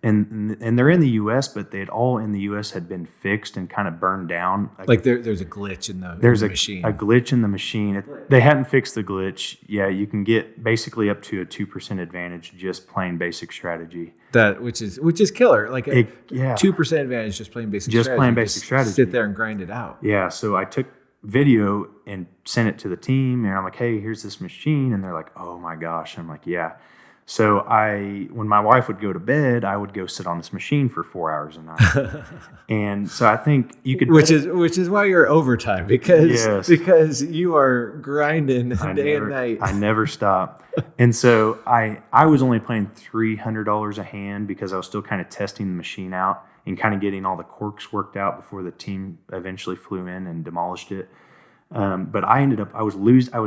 And they're in the U.S., but they'd all in the U.S. had been fixed and kind of burned down.
There's a glitch in the machine.
A glitch in the machine. They hadn't fixed the glitch. Yeah, you can get basically up to a 2% advantage just playing basic strategy.
Which is killer. 2% advantage just playing basic strategy.
Just playing basic strategy.
Sit there and grind it out.
Yeah, so I took video and sent it to the team, and I'm like, hey, here's this machine. And they're like, oh my gosh. I'm like, yeah. So when my wife would go to bed, I would go sit on this machine for 4 hours a night. And so I think you could,
which is why you're overtime, because you are grinding day and night.
I never stop. And so I was only playing $300 a hand because I was still kind of testing the machine out and kind of getting all the quirks worked out before the team eventually flew in and demolished it. But I was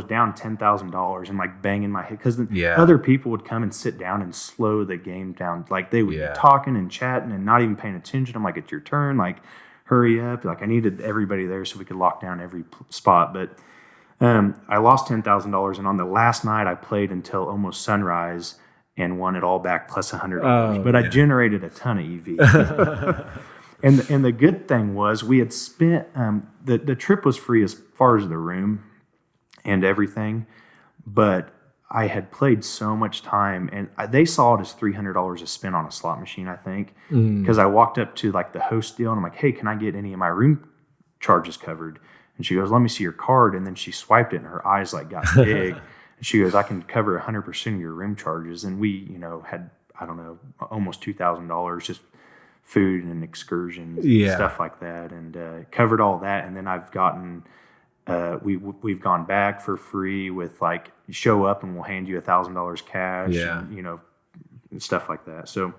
down $10,000 and like banging my head because other people would come and sit down and slow the game down. Like they would be talking and chatting and not even paying attention. I'm like, it's your turn. Like, hurry up. Like I needed everybody there so we could lock down every spot. But I lost $10,000. And on the last night I played until almost sunrise and won it all back plus $100. But I generated a ton of EV. And the good thing was we had spent the trip was free as far as the room and everything, but I had played so much time, and they saw it as $300 a spin on a slot machine, I think, because I walked up to like the host deal and I'm like, hey, can I get any of my room charges covered? And she goes, let me see your card. And then she swiped it and her eyes like got big. And she goes, I can cover 100% of your room charges. And we, had, I don't know, almost $2,000 just food and excursions and stuff like that, and covered all that. And then I've gotten we've gone back for free with like show up and we'll hand you $1,000 cash and stuff like that. So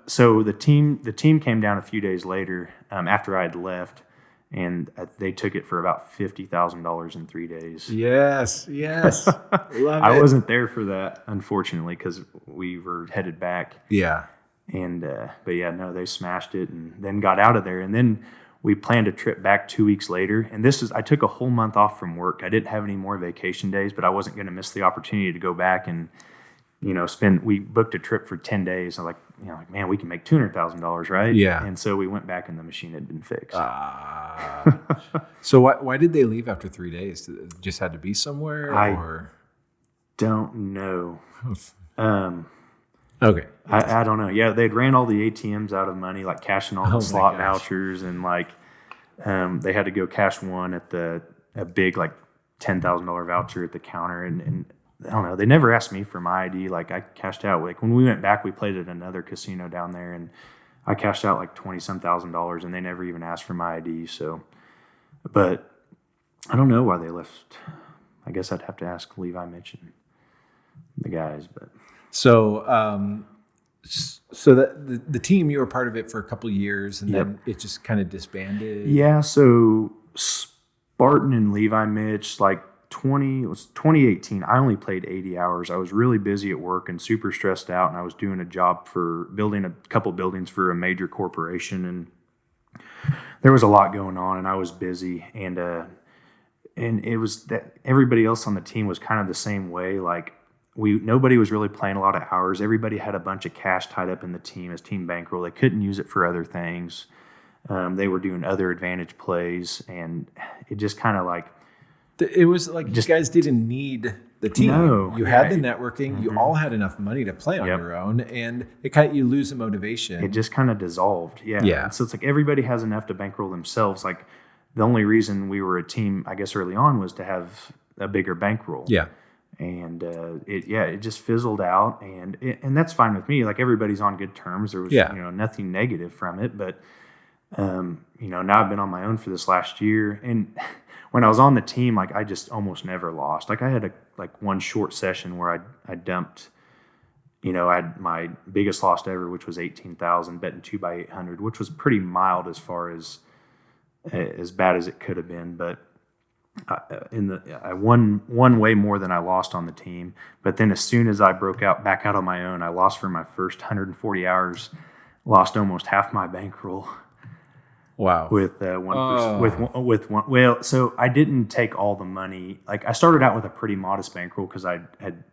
so the team came down a few days later after I had left, and they took it for about $50,000 in 3 days.
Yes. Love
I
it.
wasn't there for that, unfortunately, because we were headed back.
Yeah.
And but they smashed it and then got out of there. And then we planned a trip back 2 weeks later. And I took a whole month off from work. I didn't have any more vacation days, but I wasn't going to miss the opportunity to go back and we booked a trip for 10 days. I'm like, man, we can make $200,000, right?
Yeah.
And so we went back and the machine had been fixed.
So why did they leave after 3 days? It just had to be somewhere?
I don't know.
Okay.
I don't know. Yeah, they'd ran all the ATMs out of money, like cashing all the slot vouchers, and like they had to go cash one at a big like $10,000 voucher at the counter, and I don't know. They never asked me for my ID. Like I cashed out. Like when we went back, we played at another casino down there, and I cashed out like $20-some thousand, and they never even asked for my ID. So, but I don't know why they left. I guess I'd have to ask Levi, Mitch, and the guys, but.
So, so that the team, you were part of it for a couple of years, and then it just kind of disbanded.
Yeah. So Spartan and Levi, Mitch, it was 2018. I only played 80 hours. I was really busy at work and super stressed out, and I was doing a job for building a couple buildings for a major corporation, and there was a lot going on, and I was busy, and it was that everybody else on the team was kind of the same way, like. Nobody was really playing a lot of hours. Everybody had a bunch of cash tied up in the team as team bankroll. They couldn't use it for other things. They were doing other advantage plays, and it just kind of like
it was like you guys didn't need the team.
No,
you had the networking. You all had enough money to play on your own, and you lose the motivation.
It just kind of dissolved. Yeah. And so it's like everybody has enough to bankroll themselves. Like the only reason we were a team, I guess, early on was to have a bigger bankroll.
Yeah.
And it just fizzled out, and that's fine with me. Like everybody's on good terms. There was nothing negative from it, but now I've been on my own for this last year. And when I was on the team, like I just almost never lost. Like I had one short session where I dumped. I had my biggest loss ever, which was 18,000 betting 2x800, which was pretty mild as far as bad as it could have been, but. I won way more than I lost on the team, but then as soon as I broke back out on my own, I lost for my first 140 hours, lost almost half my bankroll.
Wow.
With with one. Well, so I didn't take all the money. Like I started out with a pretty modest bankroll because I had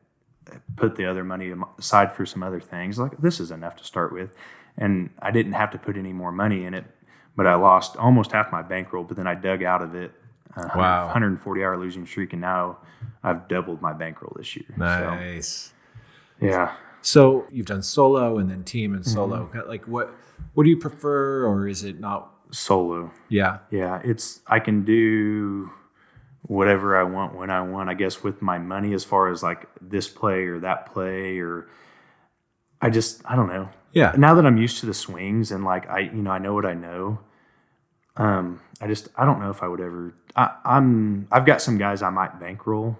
put the other money aside for some other things. Like this is enough to start with, and I didn't have to put any more money in it. But I lost almost half my bankroll. But then I dug out of it. 140-hour losing streak, and now I've doubled my bankroll this year.
Nice.
So, yeah.
So you've done solo and then team and solo. Like what do you prefer, or is it not
solo?
Yeah.
Yeah. I can do whatever I want when I want, I guess, with my money, as far as like this play or that play, or I don't know.
Yeah.
Now that I'm used to the swings and like I know what I know, I don't know if I would ever. I've got some guys I might bankroll,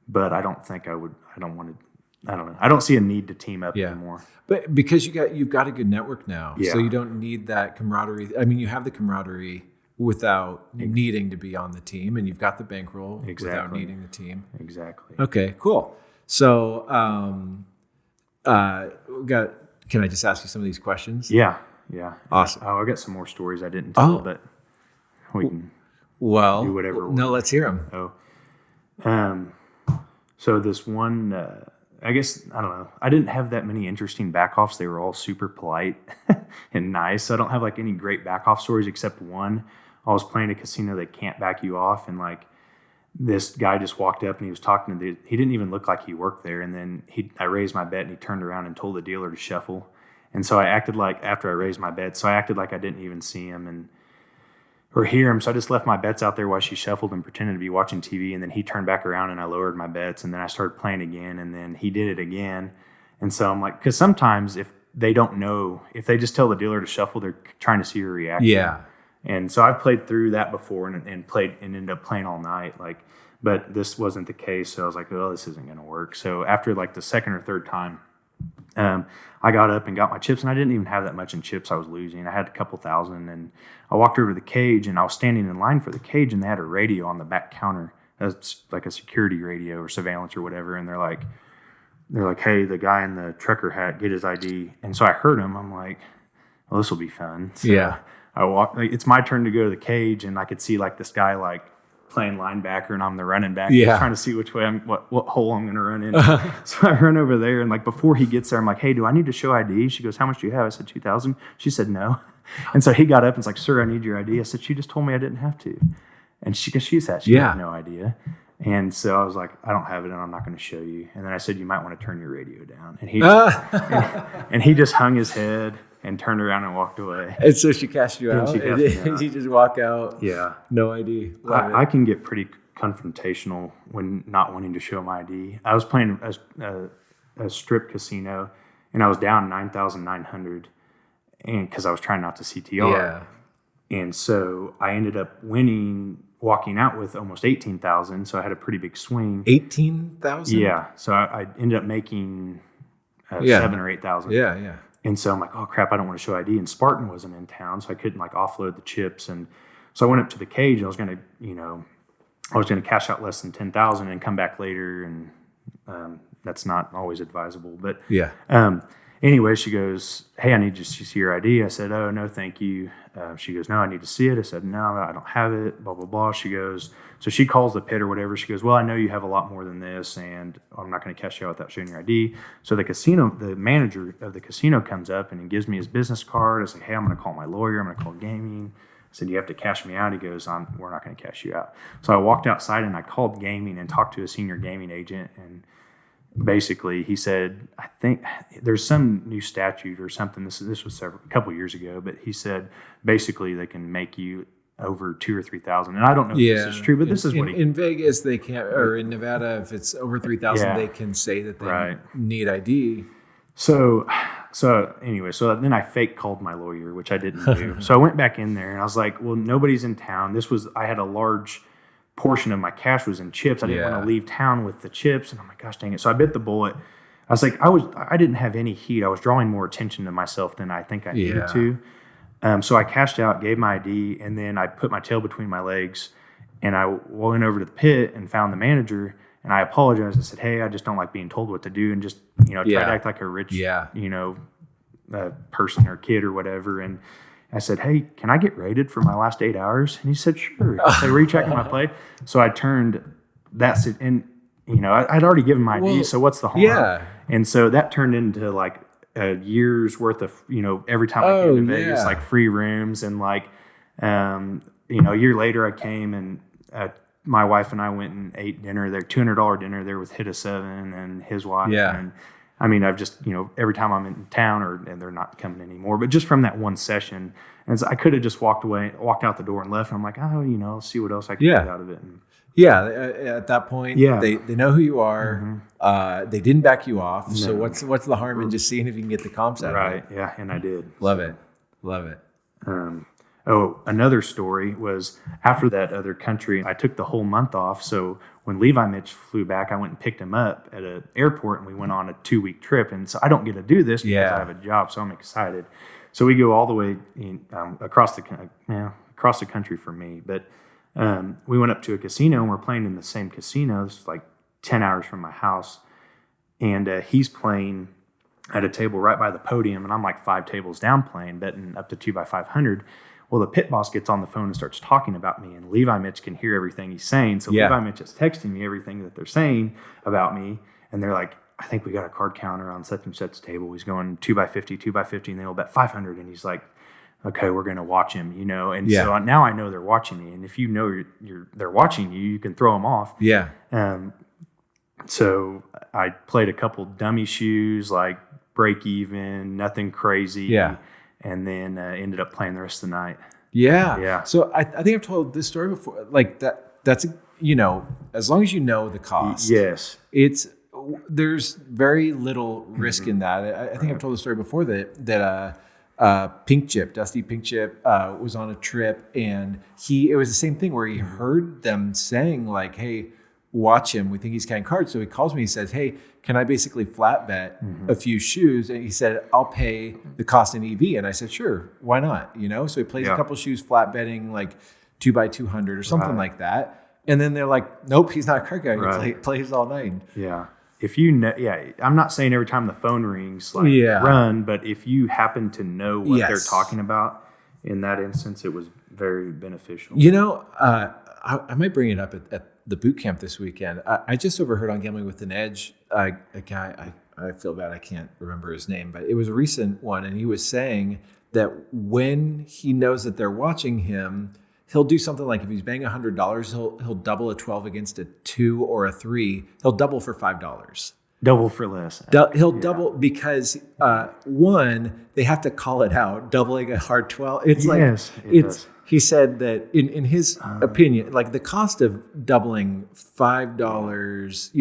but I don't think I would. I don't want to. I don't know. I don't see a need to team up anymore.
But because you've got a good network now,
Yeah.
so you don't need that camaraderie. I mean, you have the camaraderie without needing to be on the team, and you've got the bankroll without needing the team.
Exactly.
Okay, cool. So, can I just ask you some of these questions?
Yeah.
Awesome.
I got some more stories I didn't tell, but we can do whatever.
No, let's hear them.
So this one, I guess, I don't know. I didn't have that many interesting back-offs. They were all super polite and nice. So I don't have like any great back-off stories except one. I was playing a casino that can't back you off, and like this guy just walked up and he was talking to he didn't even look like he worked there. And then I raised my bet and he turned around and told the dealer to shuffle. And so I acted like, after I raised my bet, so I acted like I didn't even see him or hear him. So I just left my bets out there while she shuffled and pretended to be watching TV. And then he turned back around and I lowered my bets, and then I started playing again, and then he did it again. And so I'm like, because sometimes if they don't know, if they just tell the dealer to shuffle, they're trying to see your reaction.
Yeah.
And so I've played through that before and played and ended up playing all night. But this wasn't the case. So I was like, oh, this isn't going to work. So after like the second or third time, I got up and got my chips, and I didn't even have that much in chips I was losing. I had a couple thousand, and I walked over to the cage, and I was standing in line for the cage, and they had a radio on the back counter. That's like a security radio or surveillance or whatever. And they're like, hey, the guy in the trucker hat, get his ID. And so I heard him. I'm like, well, this will be fun. So
Yeah.
I walked. Like, it's my turn to go to the cage, and I could see like this guy like playing linebacker, and I'm the running back.
Yeah.
Trying to see which way what hole I'm going to run in. So I run over there, and like before he gets there, I'm like, hey, do I need to show ID? She goes, how much do you have? I said, 2,000. She said, no. And so he got up and was like, sir, I need your ID. I said, she just told me I didn't have to. And she had no idea. And so I was like, I don't have it, and I'm not going to show you. And then I said, you might want to turn your radio down. And he just hung his head and turned around and walked away.
And so she cashed you out?
Did
you just walk out?
Yeah.
No ID.
I can get pretty confrontational when not wanting to show my ID. I was playing a strip casino, and I was down 9,900, and because I was trying not to CTR.
Yeah.
And so I ended up walking out with almost 18,000. So I had a pretty big swing.
18,000?
Yeah. So I ended up making 7,000 or 8,000.
Yeah.
And so I'm like, oh crap, I don't want to show ID. And Spartan wasn't in town, so I couldn't like offload the chips. And so I went up to the cage. I was going to cash out less than 10,000 and come back later. And that's not always advisable. But
yeah.
Anyway, she goes, hey, I need you to see your ID. I said, oh, no, thank you. She goes, no, I need to see it. I said, no, I don't have it, blah, blah, blah. She goes, so she calls the pit or whatever. She goes, well, I know you have a lot more than this, and I'm not going to cash you out without showing your ID. So the manager of the casino comes up and he gives me his business card. I say, hey, I'm going to call my lawyer. I'm going to call gaming. I said, you have to cash me out. He goes, we're not going to cash you out. So I walked outside and I called gaming and talked to a senior gaming agent, and basically he said, I think there's some new statute or something. This was a couple years ago, but he said basically they can make you over 2,000 or 3,000. And I don't know if this is true, but this is what
in Vegas they can't, or in Nevada if it's over 3,000 they can say that they need ID.
So anyway, so then I fake called my lawyer, which I didn't do. So I went back in there and I was like, well, nobody's in town. I had a large portion of my cash was in chips. I didn't want to leave town with the chips, and I'm like, gosh dang it. So I bit the bullet. I was like, I didn't have any heat. I was drawing more attention to myself than I think I needed to. So I cashed out, gave my ID, and then I put my tail between my legs, and I went over to the pit and found the manager, and I apologized. I said, hey, I just don't like being told what to do, and just try to act like a rich person or kid or whatever. And I said, hey, can I get rated for my last 8 hours? And he said, sure. I said, were you tracking my play? So I turned that, and I'd already given my ID, so what's the harm? Yeah. And so that turned into like a year's worth of, every time I came to Vegas, like free rooms, and like, a year later I came and my wife and I went and ate dinner there, $200 dinner there with Hit a Seven and his wife. Yeah. And I mean, I've just, every time I'm in town and they're not coming anymore, but just from that one session, and so I could have just walked out the door and left. And I'm like, I'll see what else I can get out of it. And,
at that point, they know who you are.
Mm-hmm.
They didn't back you off. No. So what's the harm in just seeing if you can get the comps out of it?
Right. Yeah. And I did.
Love it.
Another story was after that other country, I took the whole month off. So when Levi Mitch flew back, I went and picked him up at an airport and we went on a 2-week trip. And so I don't get to do this because I have a job. So I'm excited. So we go all the way across the country for me. But we went up to a casino and we're playing in the same casino. This is like 10 hours from my house. And he's playing at a table right by the podium, and I'm like 5 tables down playing, betting up to 2x500. Well, the pit boss gets on the phone and starts talking about me, and Levi Mitch can hear everything he's saying. So Levi Mitch is texting me everything that they're saying about me, and they're like, I think we got a card counter on such and such table. He's going 2x50, 2x50, and they'll bet 500. And he's like, okay, we're going to watch him, And so now I know they're watching me. And if you know they're watching you, you can throw them off.
Yeah.
So I played a couple dummy shoes, like break even, nothing crazy.
Yeah.
And then ended up playing the rest of the night.
Yeah.
Yeah.
So I think I've told this story before. Like that's as long as you know the cost.
Yes.
There's very little risk in that. I think I've told the story before that Dusty Pink Chip was on a trip, and it was the same thing where he heard them saying like, hey, watch him. We think he's counting cards. So he calls me. He says, hey, can I basically flat bet a few shoes? And he said, I'll pay the cost in EV. And I said, sure, why not? So he plays a couple shoes flat betting like 2x200 or something like that. And then they're like, nope, he's not a card guy. He plays all night.
Yeah. If you know, I'm not saying every time the phone rings, run, but if you happen to know what they're talking about, in that instance, it was very beneficial.
I might bring it up at the boot camp this weekend. I just overheard on Gambling with an Edge, a guy, I feel bad I can't remember his name, but it was a recent one, and he was saying that when he knows that they're watching him, he'll do something like if he's betting $100, he'll double a 12 against a 2 or a 3. He'll double for $5.
Double for less.
He'll double because one, they have to call it out. Doubling a hard 12. It's he said that in his opinion, like the cost of doubling $5,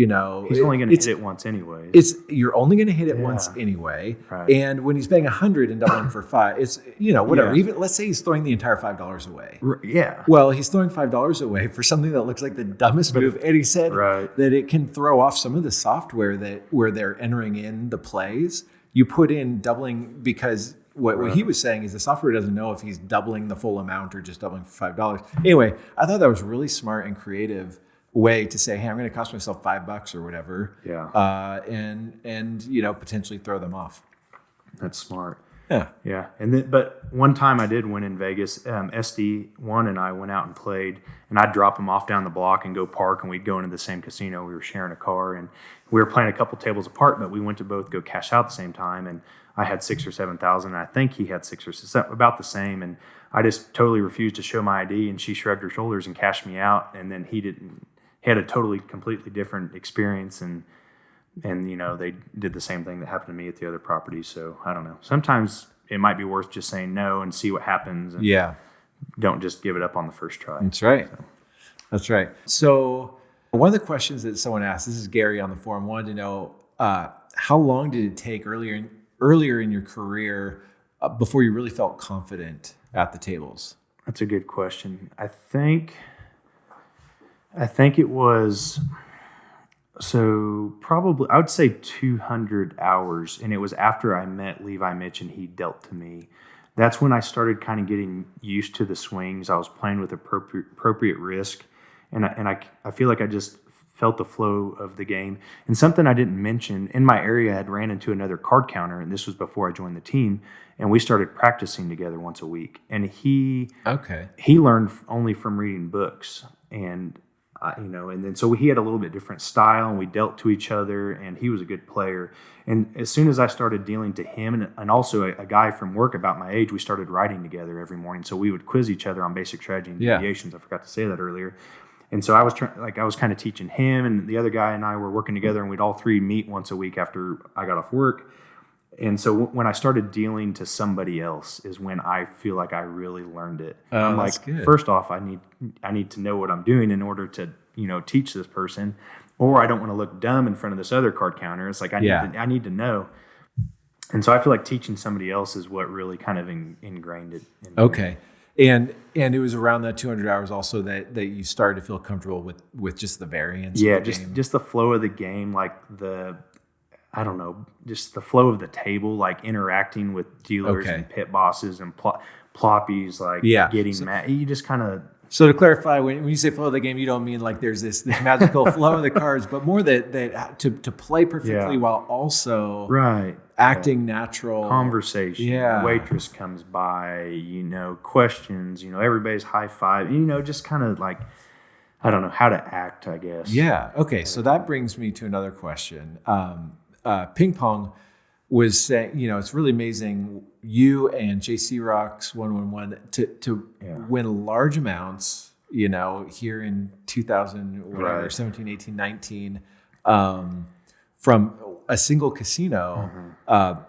he's only going to hit it once anyway.
You're only going to hit it once anyway. Right. And when he's paying $100 and doubling for $5, it's whatever. Yeah. Even let's say he's throwing the entire $5 away.
Yeah.
Well, he's throwing $5 away for something that looks like the dumbest move. And he said that it can throw off some of the software where they're entering in the plays. You put in doubling because what he was saying is the software doesn't know if he's doubling the full amount or just doubling for $5. Anyway, I thought that was really smart and creative way to say, hey, I'm going to cost myself $5 or whatever.
Yeah.
And potentially throw them off.
That's smart.
Yeah.
Yeah. But one time I did win in Vegas. SD1 and I went out and played, and I'd drop him off down the block and go park, and we'd go into the same casino. We were sharing a car, and we were playing a couple tables apart, but we went to both go cash out at the same time. And I had $6,000 or $7,000, and I think he had $6,000 or $7,000, about the same. And I just totally refused to show my ID, and she shrugged her shoulders and cashed me out. And then he had a totally, completely different experience, and they did the same thing that happened to me at the other property. So I don't know. Sometimes it might be worth just saying no and see what happens. And don't just give it up on the first try.
That's right. That's right. So one of the questions that someone asked, this is Gary on the forum, wanted to know how long did it take earlier in your career before you really felt confident at the tables?
That's a good question. I think it was, so probably, I would say 200 hours. And it was after I met Levi Mitch and he dealt to me. That's when I started kind of getting used to the swings. I was playing with appropriate risk. And I feel like I just felt the flow of the game. And something I didn't mention, in my area I had ran into another card counter, and this was before I joined the team, and we started practicing together once a week. And he learned only from reading books. And and then so he had a little bit different style, and we dealt to each other, and he was a good player. And as soon as I started dealing to him, and also a guy from work about my age, we started writing together every morning. So we would quiz each other on basic strategy and deviations. I forgot to say that earlier. And so I was kind of teaching him, and the other guy and I were working together, and we'd all three meet once a week after I got off work. And so when I started dealing to somebody else is when I feel like I really learned it. I'm
that's
like,
good.
first off, I need to know what I'm doing in order to, teach this person, or I don't want to look dumb in front of this other card counter. It's like I need to know. And so I feel like teaching somebody else is what really kind of ingrained it in me.
Okay. And it was around that 200 hours also that you started to feel comfortable with just the variance.
Yeah,
of the game.
just the flow of the game, like just the flow of the table, like interacting with dealers and pit bosses and ploppies, like getting mad. You just kind of.
So to clarify, when you say flow of the game, you don't mean like there's this magical flow of the cards, but more that to play perfectly while also acting natural.
Conversation.
Yeah.
Waitress comes by, questions, everybody's high five, just kind of like, I don't know how to act, I guess.
Yeah. Okay. So that brings me to another question. Ping pong was saying, it's really amazing. You and JC Rocks 111 to win large amounts, here in 2000, 17, 18, 19, from a single casino. Are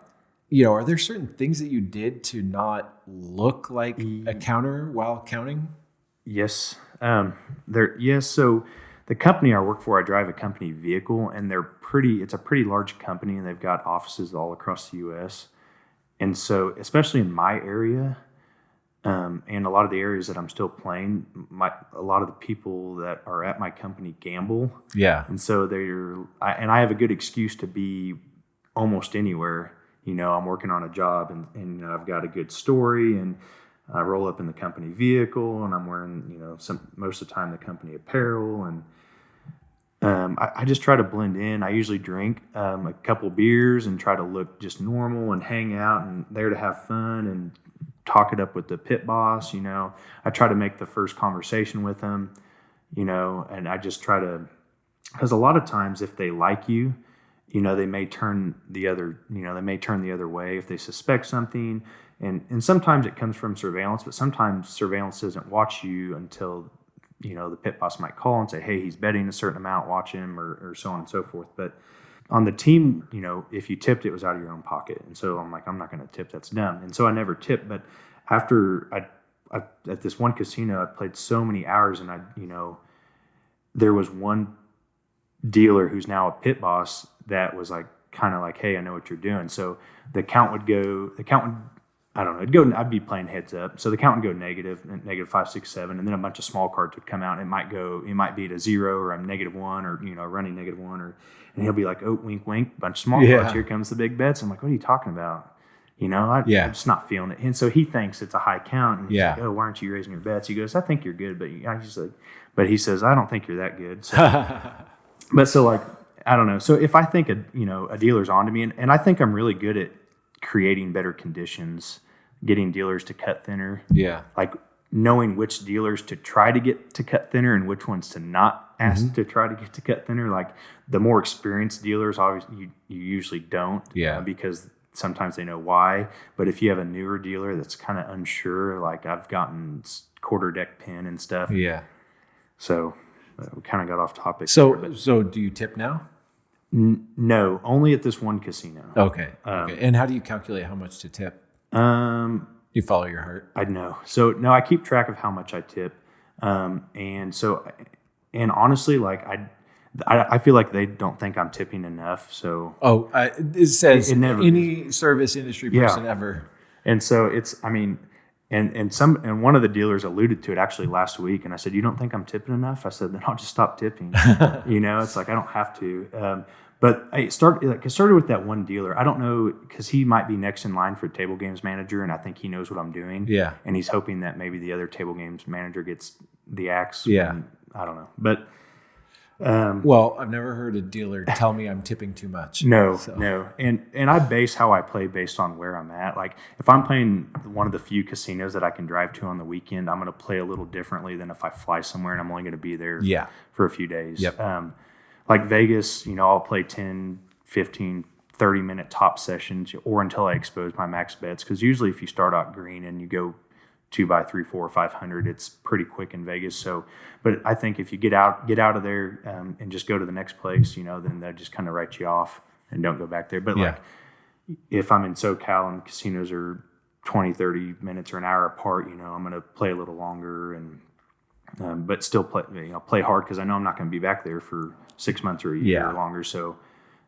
there certain things that you did to not look like a counter while counting?
Yes. So the company I work for, I drive a company vehicle, and it's a pretty large company, and they've got offices all across the U.S. And so, especially in my area, and a lot of the areas that I'm still playing, a lot of the people that are at my company gamble.
Yeah.
And so I have a good excuse to be almost anywhere. I'm working on a job, and I've got a good story, and I roll up in the company vehicle, and I'm wearing, most of the time the company apparel, and I just try to blend in. I usually drink a couple beers and try to look just normal and hang out and there to have fun and talk it up with the pit boss. I try to make the first conversation with them, and I just try to, because a lot of times if they like you, they may turn the other way if they suspect something. And sometimes it comes from surveillance, but sometimes surveillance doesn't watch you until, the pit boss might call and say, hey, he's betting a certain amount, watch him, or so on and so forth. But on the team, if you tipped, it was out of your own pocket. And so I'm like, I'm not going to tip. That's dumb. And so I never tipped. But after I at this one casino, I played so many hours, and there was one dealer who's now a pit boss that was like, kind of like, hey, I know what you're doing. So the count would, I don't know, I'd be playing heads up. So the count would go negative 5, 6, 7, and then a bunch of small cards would come out. It might be to 0, or I'm -1, or running -1, and he'll be like, oh, wink, wink, bunch of small cards. Here comes the big bets. I'm like, what are you talking about? I'm just not feeling it. And so he thinks it's a high count, and he's like, oh, why aren't you raising your bets? He goes, I think you're good, but he says, I don't think you're that good. So, but so like, I don't know. So if I think a dealer's onto me, and I think I'm really good at creating better conditions, getting dealers to cut thinner.
Yeah.
Like knowing which dealers to try to get to cut thinner and which ones to not ask to try to get to cut thinner. Like the more experienced dealers, obviously you usually don't.
Yeah.
Because sometimes they know why. But if you have a newer dealer that's kind of unsure, like I've gotten quarter deck pin and stuff.
Yeah.
So we kind of got off topic.
So do you tip now?
No, only at this one casino.
Okay. And how do you calculate how much to tip? You follow your heart.
I know. So no, I keep track of how much I tip, and honestly, like I feel like they don't think I'm tipping enough. So
it says
it never
any service industry person ever.
And so it's, I mean, and one of the dealers alluded to it actually last week, and I said, you don't think I'm tipping enough? I said, then I'll just stop tipping. It's like I don't have to. But it started with that one dealer. I don't know, because he might be next in line for table games manager, and I think he knows what I'm doing.
Yeah.
And he's hoping that maybe the other table games manager gets the axe.
Yeah.
I don't know. But
well, I've never heard a dealer tell me I'm tipping too much.
No. And I base how I play based on where I'm at. Like if I'm playing one of the few casinos that I can drive to on the weekend, I'm going to play a little differently than if I fly somewhere and I'm only going to be there for a few days.
Yep.
Like Vegas, I'll play 10, 15, 30-minute top sessions or until I expose my max bets. Because usually if you start out green and you go 2x, 3, 4, 500. It's pretty quick in Vegas. So, but I think if you get out of there and just go to the next place, then they'll just kind of write you off and don't go back there. But like if I'm in SoCal and casinos are 20, 30 minutes or an hour apart, I'm going to play a little longer and but still play hard because I know I'm not going to be back there for 6 months or a year or longer. So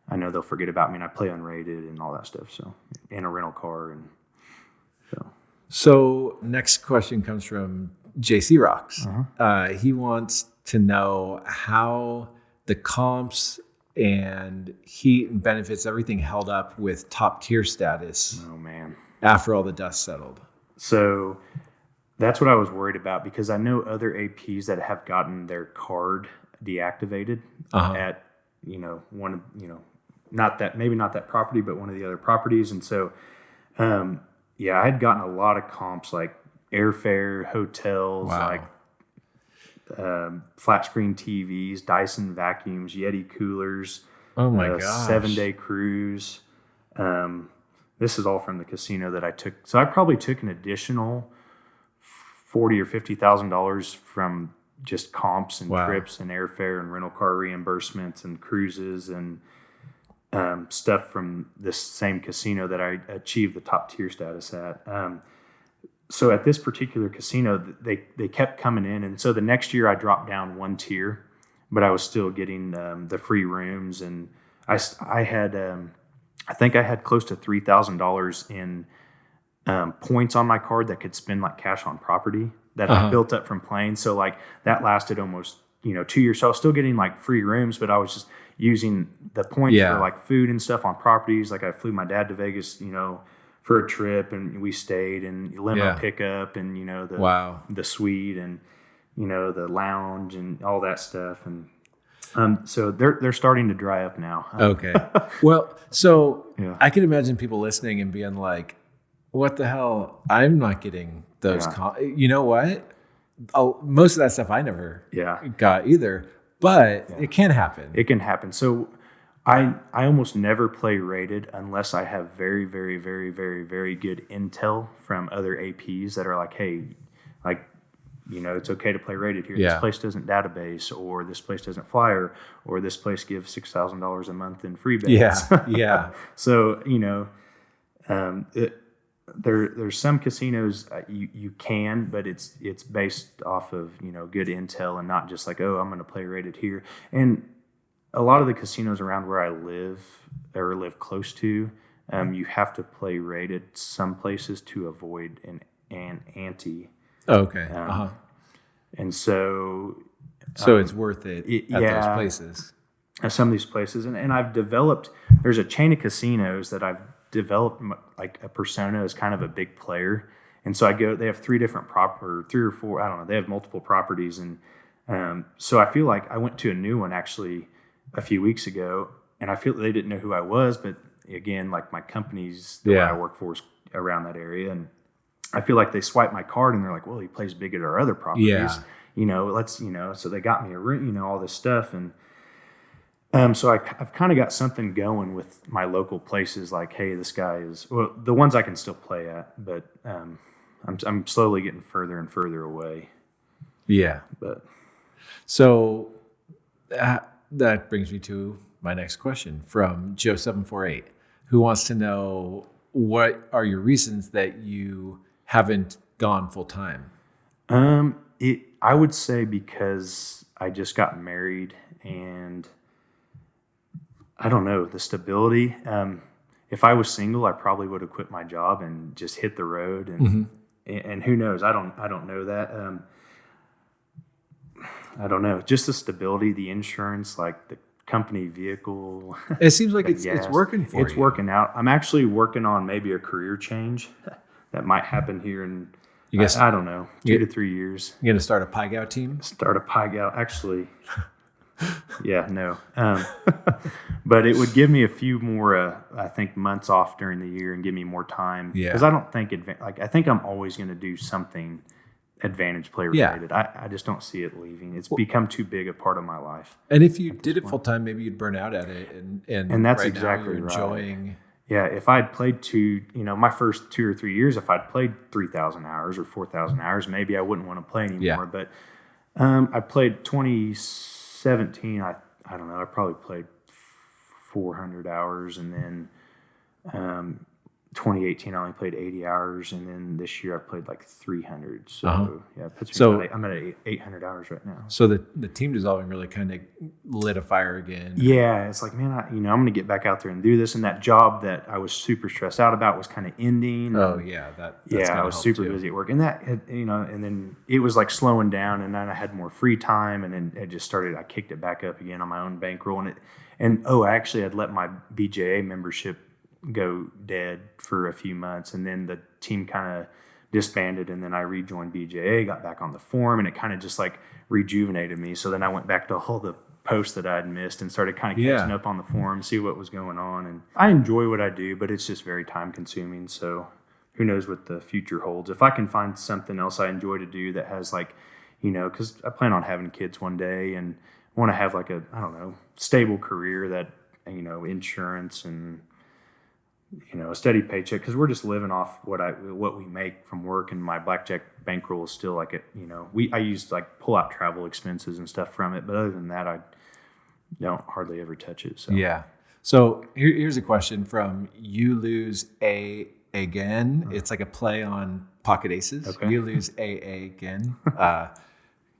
I know they'll forget about me, and I play unrated and all that stuff. So, and a rental car. And
so next question comes from JC Rocks. He wants to know how the comps and heat and benefits, everything held up with top tier status.
Oh man.
After all the dust settled.
So that's what I was worried about, because I know other APs that have gotten their card deactivated at, not that property, but one of the other properties. And so, I had gotten a lot of comps like airfare, hotels, like flat screen TVs, Dyson vacuums, Yeti coolers.
Oh my gosh.
7-day cruise. This is all from the casino that I took. So I probably took an additional $40,000 or $50,000 from just comps and trips and airfare and rental car reimbursements and cruises and stuff from this same casino that I achieved the top tier status at. So at this particular casino, they kept coming in. And so the next year I dropped down one tier, but I was still getting the free rooms. And I think I had close to $3,000 in points on my card that could spend like cash on property that I built up from playing. So like that lasted almost 2 years. So I was still getting like free rooms, but I was just using the points for like food and stuff on properties. Like I flew my dad to Vegas, for a trip, and we stayed, and limo pickup, and the suite, and the lounge and all that stuff. And so they're starting to dry up now.
Okay. Well, so I can imagine people listening and being like, what the hell? I'm not getting those. You know what? Most of that stuff I never got either, but it can happen.
It can happen. So I almost never play rated unless I have very, very, very, very, very good intel from other APs that are like, hey, like, it's okay to play rated here. This place doesn't database, or this place doesn't flyer, or this place gives $6,000 a month in free bets.
Yeah.
So, there's some casinos you can, but it's based off of good intel and not just like, oh, I'm going to play rated here. And a lot of the casinos around where I live or live close to, you have to play rated some places to avoid an ante.
Okay.
And so
it's worth it at those places.
At some of these places, and I've developed. There's a chain of casinos that I've developed like a persona as kind of a big player, and so I go. They have three or four. I don't know. They have multiple properties, and so I feel like I went to a new one actually a few weeks ago, and I feel they didn't know who I was, but again, like my company's the one I work for is around that area, and I feel like they swiped my card and they're like, well, he plays big at our other properties, so they got me a room, all this stuff. And so I've kind of got something going with my local places. Like, hey, this guy is, well, the ones I can still play at, but I'm slowly getting further and further away.
Yeah.
But
so that brings me to my next question from Joe748, who wants to know, what are your reasons that you haven't gone full time?
I would say because I just got married, and I don't know, the stability. If I was single, I probably would have quit my job and just hit the road, and who knows? I don't know that. I don't know. Just the stability, the insurance, like the company vehicle.
It seems like it's working for you.
It's working out. I'm actually working on maybe a career change that might happen here in, I don't know, 2 to 3 years.
You're going to start a pie gow team?
Start a pie gow. Actually, no. But it would give me a few more, I think, months off during the year and give me more time.
Yeah.
Because I don't think, I think I'm always going to do something advantage play related. I just don't see it leaving. It's become too big a part of my life.
And if you did it full time, maybe you'd burn out at it. And
that's
right
exactly
now you're enjoying
Yeah, if I'd played my first 2 or 3 years, if I'd played 3,000 hours or 4,000 hours, maybe I wouldn't want to play anymore.
Yeah.
But I played 2017. I don't know. I probably played 400 hours, and then 2018 I only played 80 hours, and then this year I played like 300. So yeah, it puts me I'm at 800 hours right now.
So the team dissolving really kind of lit a fire again.
Yeah, it's like, man, I'm going to get back out there and do this. And that job that I was super stressed out about was kind of ending.
Oh yeah, that's
I was super busy at work, and that and then it was like slowing down, and then I had more free time, and then it just started. I kicked it back up again on my own bankroll, I actually had let my BJA membership go dead for a few months, and then the team kind of disbanded, and then I rejoined BJA, got back on the forum, and it kind of just like rejuvenated me. So then I went back to all the posts that I'd missed and started kind of catching up on the forum, see what was going on. And I enjoy what I do, but it's just very time consuming. So who knows what the future holds. If I can find something else I enjoy to do that has like, because I plan on having kids one day and want to have like a, I don't know, stable career that, insurance and, a steady paycheck, because we're just living off what we make from work, and my blackjack bankroll is still like I use like pull out travel expenses and stuff from it, but other than that, I don't hardly ever touch it. So
yeah. So here's a question from You Lose again. It's like a play on pocket aces.
Okay.
You lose again.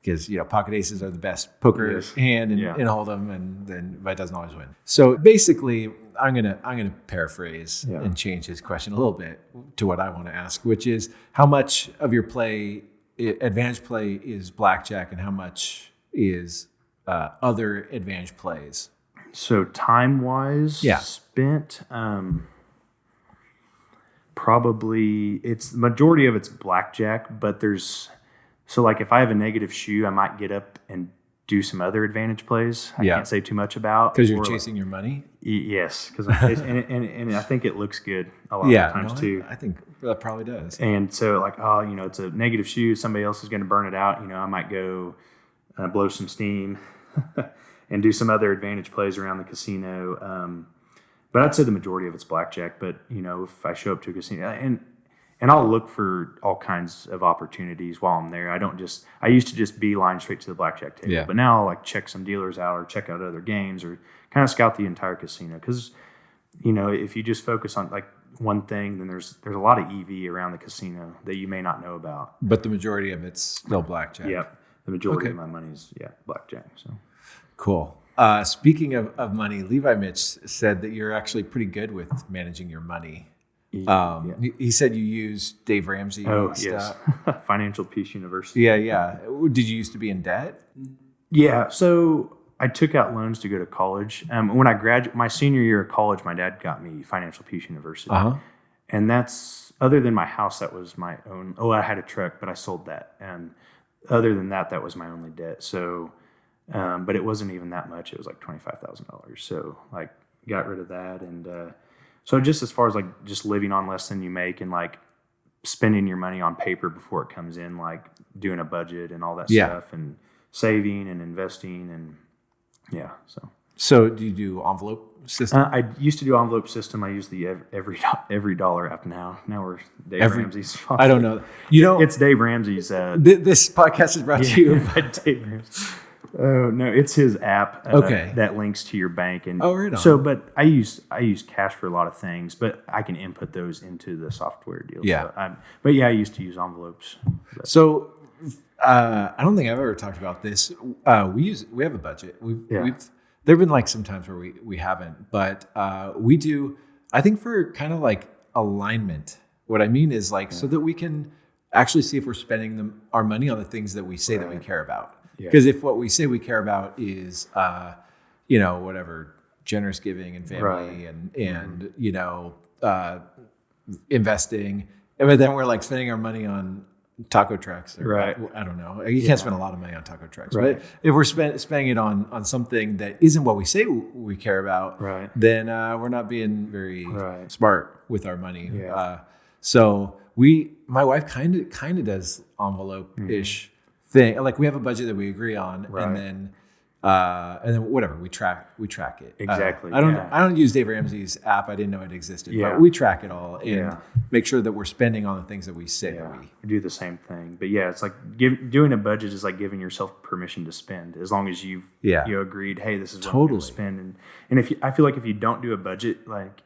Because pocket aces are the best poker hand in Hold'em, but it doesn't always win. So basically, I'm gonna paraphrase and change his question a little bit to what I want to ask, which is how much of your advantage play is blackjack, and how much is other advantage plays?
So time wise, spent probably it's the majority of it's blackjack, but there's. So, like, if I have a negative shoe, I might get up and do some other advantage plays. I can't say too much about.
Because you're chasing your money?
Yes, because I'm chasing, and I think it looks good a lot of times, too.
I think that probably does.
And so, like, it's a negative shoe. Somebody else is going to burn it out. I might go blow some steam and do some other advantage plays around the casino. But I'd say the majority of it's blackjack. But, if I show up to a casino, and I'll look for all kinds of opportunities while I'm there. I used to just beeline straight to the blackjack table. Yeah. But now I'll like check some dealers out or check out other games or kind of scout the entire casino. Because, if you just focus on like one thing, then there's a lot of EV around the casino that you may not know about.
But the majority of it's still blackjack.
Yeah. The majority of my money is, blackjack. So
cool. Speaking of money, Levi Mitch said that you're actually pretty good with managing your money. He said you use Dave Ramsey.
Oh, yes. Financial Peace University.
Yeah. Did you used to be in debt?
Yeah. So I took out loans to go to college. When I graduated, my senior year of college, my dad got me Financial Peace University. And that's, other than my house, that was my own. Oh, I had a truck, but I sold that. And other than that, that was my only debt. So, but it wasn't even that much. It was like $25,000. So like got rid of that. And, so just as far as like just living on less than you make and like spending your money on paper before it comes in, like doing a budget and all that stuff and saving and investing and So
do you do envelope system?
I used to do envelope system. I use the every dollar app now. Now we're Dave Ramsey's sponsor.
I don't know.
It's Dave Ramsey's.
This podcast is brought to you
by Dave Ramsey. Oh no, it's his app that links to your bank, and
right on.
So, but I use cash for a lot of things, but I can input those into the software deal.
Yeah,
so I used to use envelopes.
So, I don't think I've ever talked about this. We have a budget. There've been like some times where we haven't, but we do. I think for kind of like alignment. What I mean is like so that we can actually see if we're spending our money on the things that we say that we care about. Because if what we say we care about is, whatever, generous giving and family and investing, but then we're like spending our money on taco trucks. Or, I don't know. You can't spend a lot of money on taco trucks. Right. But if we're spending it on something that isn't what we say we care about, then we're not being very smart with our money. Yeah. So my wife kind of does envelope-ish thing. Like we have a budget that we agree on, and then And then whatever we track it.
Exactly.
I don't use Dave Ramsey's app. I didn't know it existed,
Yeah.
but we track it all and make sure that we're spending on the things that we say that we
do the same thing. But yeah, it's like doing a budget is like giving yourself permission to spend, as long as you agreed, hey, this is what I'm going to spend. And I feel like if you don't do a budget, like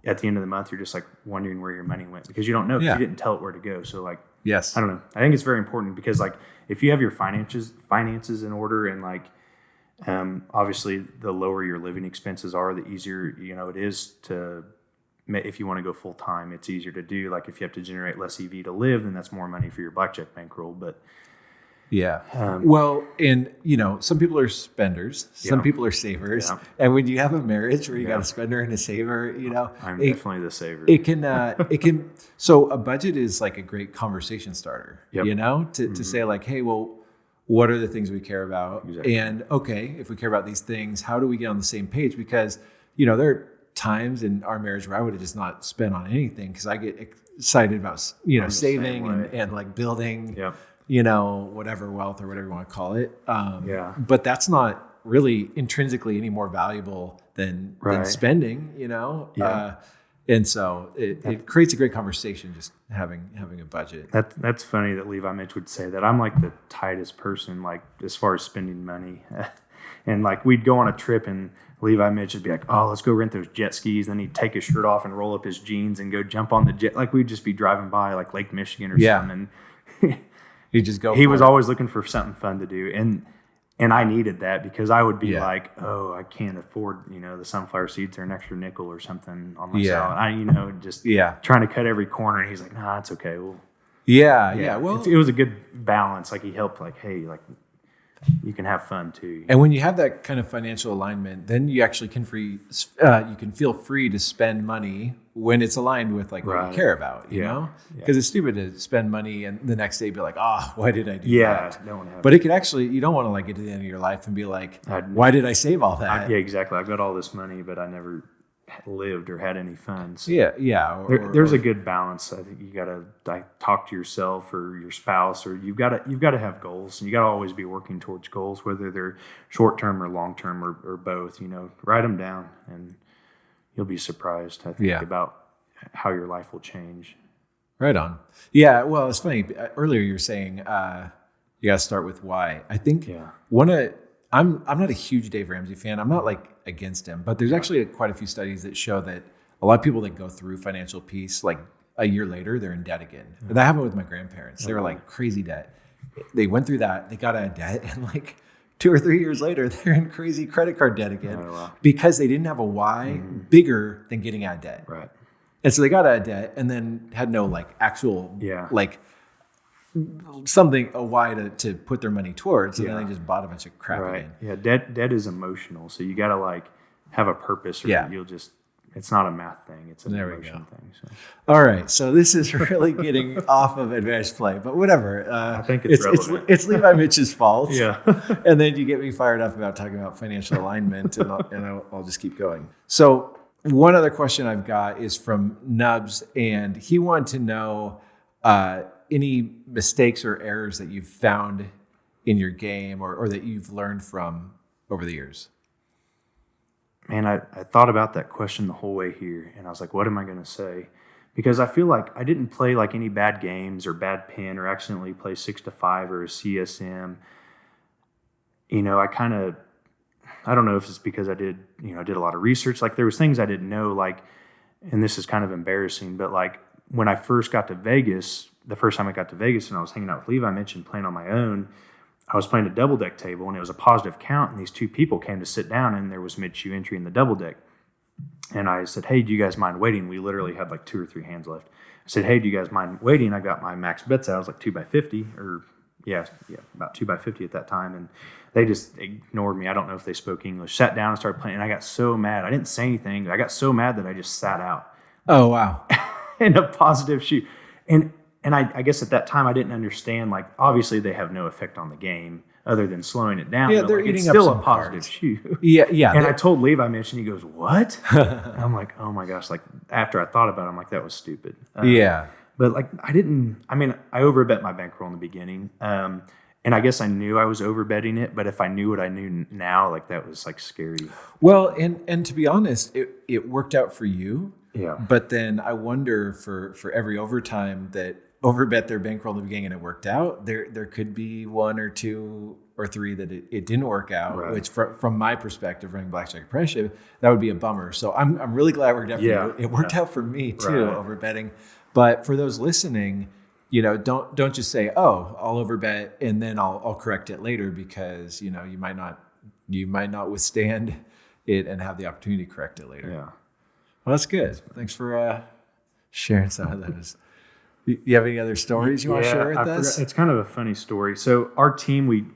at the end of the month, you're just like wondering where your money went because you don't know. You didn't tell it where to go. So like,
yes,
I don't know. I think it's very important because like if you have your finances in order and like, obviously the lower your living expenses are, the easier, it is to, if you want to go full time, it's easier to do. Like if you have to generate less EV to live, then that's more money for your blackjack bankroll. But
well, and some people are spenders, some people are savers. And when you have a marriage where you got a spender and a saver,
I'm definitely the saver.
It can, so a budget is like a great conversation starter, to say like, hey, well, what are the things we care about?
Exactly.
And okay, if we care about these things, how do we get on the same page? Because, there are times in our marriage where I would have just not spent on anything because I get excited about, saving and like building, whatever wealth or whatever you want to call it. But that's not really intrinsically any more valuable than spending, and so it creates a great conversation just having a budget.
That's funny that Levi Mitch would say that. I'm like the tightest person, like as far as spending money. And like we'd go on a trip and Levi Mitch would be like, oh, let's go rent those jet skis. Then he'd take his shirt off and roll up his jeans and go jump on the jet. Like we'd just be driving by like Lake Michigan or something.
He'd just go.
He was always looking for something fun to do. And I needed that because I would be like, oh, I can't afford, the sunflower seeds are an extra nickel or something on my salad. I, just trying to cut every corner. And he's like, nah, it's okay. Well,
well,
it was a good balance. Like he helped like, hey, like you can have fun too.
And when you have that kind of financial alignment, then you actually can you can feel free to spend money when it's aligned with like what you care about, you know? Because it's stupid to spend money and the next day be like, why did I do that? But it could actually, you don't want to like get to the end of your life and be like, why did I save all that?
Exactly. I've got all this money, but I never lived or had any fun. So
there's
a good balance. I think you got to talk to yourself or your spouse, or you've got to have goals, and you got to always be working towards goals, whether they're short term or long term or both. Write them down, and you'll be surprised. I think about how your life will change.
Right on. Yeah. Well, it's funny. Earlier you were saying you got to start with why. I think I'm not a huge Dave Ramsey fan. I'm not like against him, but there's actually quite a few studies that show that a lot of people that go through financial peace, like a year later, they're in debt again. And that happened with my grandparents. They were like crazy debt. They went through that, they got out of debt, and like 2 or 3 years later, they're in crazy credit card debt again because they didn't have a why bigger than getting out of debt.
Right.
And so they got out of debt and then had no like actual like a why to put their money towards, and then they just bought a bunch of crap again.
Yeah, debt is emotional, so you got to like have a purpose, or you'll just, it's not a math thing, it's an emotion thing. So.
All right, so this is really getting off of advanced play, but whatever.
I think it's
Levi Mitch's fault.
Yeah.
And then you get me fired up about talking about financial alignment, and I'll just keep going. So one other question I've got is from Nubs, and he wanted to know any mistakes or errors that you've found in your game or that you've learned from over the years.
Man, I thought about that question the whole way here, and I was like, what am I going to say? Because I feel like I didn't play like any bad games or bad pin or accidentally play 6-5 or a CSM. I don't know if it's because I did a lot of research. Like there was things I didn't know, like, and this is kind of embarrassing, but like when I first got to Vegas, the first time I got to Vegas and I was hanging out with Levi Mitch and playing on my own, I was playing a double deck table and it was a positive count, and these two people came to sit down, and there was mid-shoe entry in the double deck. And I said, hey, do you guys mind waiting? We literally had like 2 or 3 hands left. I said, hey, do you guys mind waiting? I got my max bets out. I was like 2x50 or about 2x50 at that time. And they just ignored me. I don't know if they spoke English. Sat down and started playing. And I got so mad. I didn't say anything. I got so mad that I just sat out.
Oh, wow.
In a positive shoe. And I guess at that time I didn't understand, like, obviously they have no effect on the game other than slowing it down.
Yeah, they're eating
it's
up
still
some
a positive
cards.
shoe.
Yeah.
And I told Levi Mitch, and he goes, what? And I'm like, oh my gosh. Like, after I thought about it, I'm like, that was stupid.
Yeah.
But like, I overbet my bankroll in the beginning. And And I guess I knew I was overbetting it, but if I knew what I knew now, like that was like scary.
Well, and to be honest, it worked out for you.
Yeah.
But then I wonder for every overtime that overbet their bankroll in the beginning and it worked out, there could be 1 or 2 or 3 that it didn't work out, right. Which from my perspective, running Blackjack Apprenticeship, that would be a bummer. So I'm really glad it worked out for you. It worked out for me too, right. Overbetting. But for those listening, don't just say, "Oh, I'll overbet and then I'll correct it later," because you might not withstand it and have the opportunity to correct it later.
Yeah.
Well, that's good. Thanks for sharing some of those. You have any other stories you want to share with us?
It's kind of a funny story. So our team,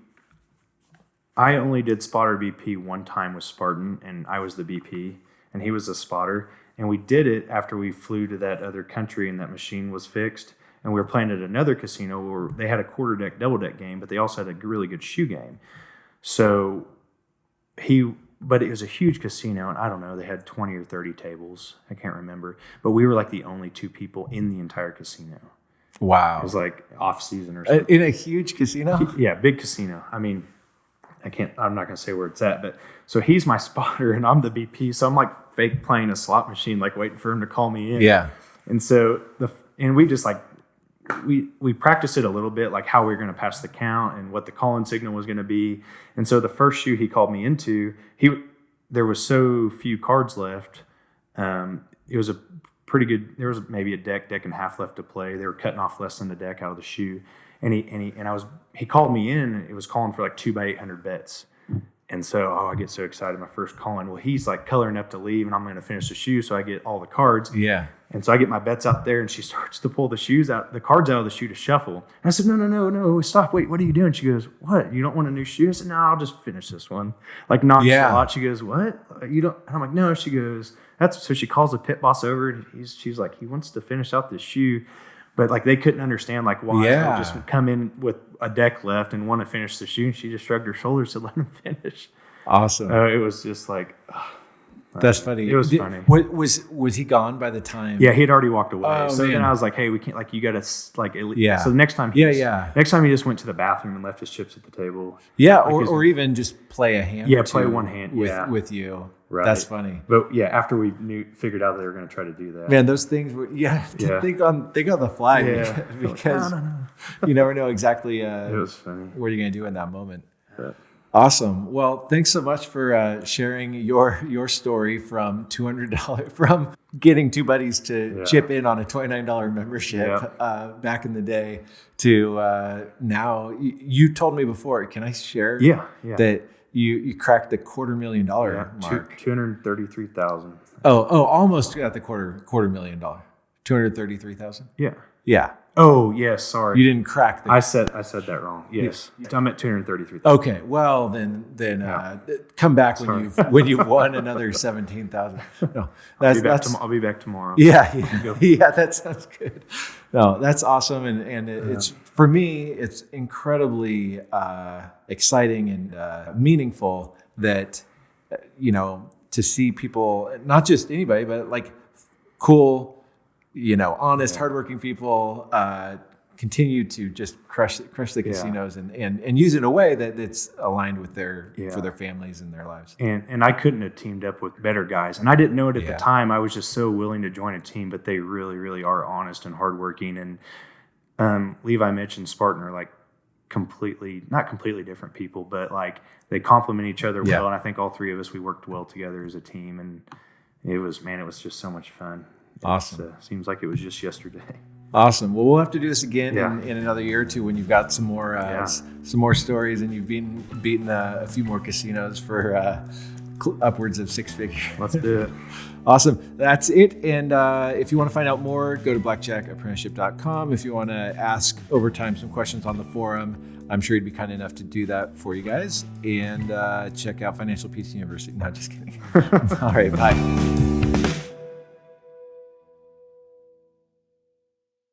I only did spotter BP one time with Spartan, and I was the BP, and he was the spotter. And we did it after we flew to that other country and that machine was fixed. And we were playing at another casino where they had a quarter deck, double deck game, but they also had a really good shoe game. So but it was a huge casino, and I don't know, they had 20 or 30 tables. I can't remember. But we were like the only 2 people in the entire casino.
Wow.
It was like off season or something.
In a huge casino?
Yeah, big casino. I mean, I'm not going to say where it's at, but so he's my spotter and I'm the BP. So I'm like fake playing a slot machine, like waiting for him to call me in.
Yeah.
And so we just like, we practiced it a little bit, like how we were going to pass the count and what the call-in signal was going to be. And so the first shoe he called me into, there was so few cards left. It was a pretty good. There was maybe a deck and a half left to play. They were cutting off less than a deck out of the shoe, and he called me in. And it was calling for like 2 by 800 bets. And so, I get so excited. My first call in. Well, he's like coloring up to leave, and I'm going to finish the shoe, so I get all the cards.
Yeah.
And so I get my bets out there, and she starts to pull the cards out of the shoe to shuffle. And I said, no, stop. Wait, what are you doing? She goes, what? You don't want a new shoe? I said, no, I'll just finish this one. Like nonchalant. She goes, what? You don't? And I'm like, no. She goes, so she calls the pit boss over, and she's like, he wants to finish out this shoe. But like they couldn't understand like why I just come in with a deck left and want to finish the shoe. And she just shrugged her shoulders to let him finish.
Awesome.
It was just like,
that's funny.
It was funny.
Was he gone by the time?
Yeah, he had already walked away.
Oh,
so
man.
then I was like, hey, we can't, like, you got to, like, at least.
Yeah.
So the next time, next time he just went to the bathroom and left his chips at the table.
Yeah, or even just play a hand.
Yeah, play one hand
with you.
Right.
That's funny.
But yeah, after we figured out they were going to try to do that.
Man, those things were think on the fly because no. You never know exactly
it was funny.
What you're going to do in that moment. Yeah. Awesome. Well, thanks so much for sharing your story from $200 from getting 2 buddies to chip in on a $29 membership back in the day to now. You told me before. Can I share?
Yeah.
That you cracked the $250,000 mark.
233,000.
Oh, almost got the quarter million dollar. 233,000.
Yeah.
Yeah.
Oh, yes. Sorry.
You didn't crack
I said that wrong. Yes. I'm at 233,000.
Okay. Well, then come back when you've won another 17,000. No,
I'll be back tomorrow.
Yeah. That sounds good. No, that's awesome, and it's for me. It's incredibly exciting and meaningful that to see people, not just anybody, but like cool. Honest, hardworking people continue to just crush the casinos and use it in a way that's aligned with for their families and their lives.
And I couldn't have teamed up with better guys. And I didn't know it at the time. I was just so willing to join a team, but they really, really are honest and hardworking. And Levi, Mitch, and Spartan are like not completely different people, but like they complement each other well. And I think all 3 of us, we worked well together as a team. And it was just so much fun.
Awesome.
Seems like it was just yesterday.
Awesome. Well, we'll have to do this again in another year or 2 when you've got some more stories and you've beaten a few more casinos for upwards of 6 figures.
Let's do it.
Awesome. That's it. And if you want to find out more, go to blackjackapprenticeship.com. If you want to ask Overtime some questions on the forum, I'm sure he'd be kind enough to do that for you guys. And check out Financial Peace University. No, just kidding. All right. Bye.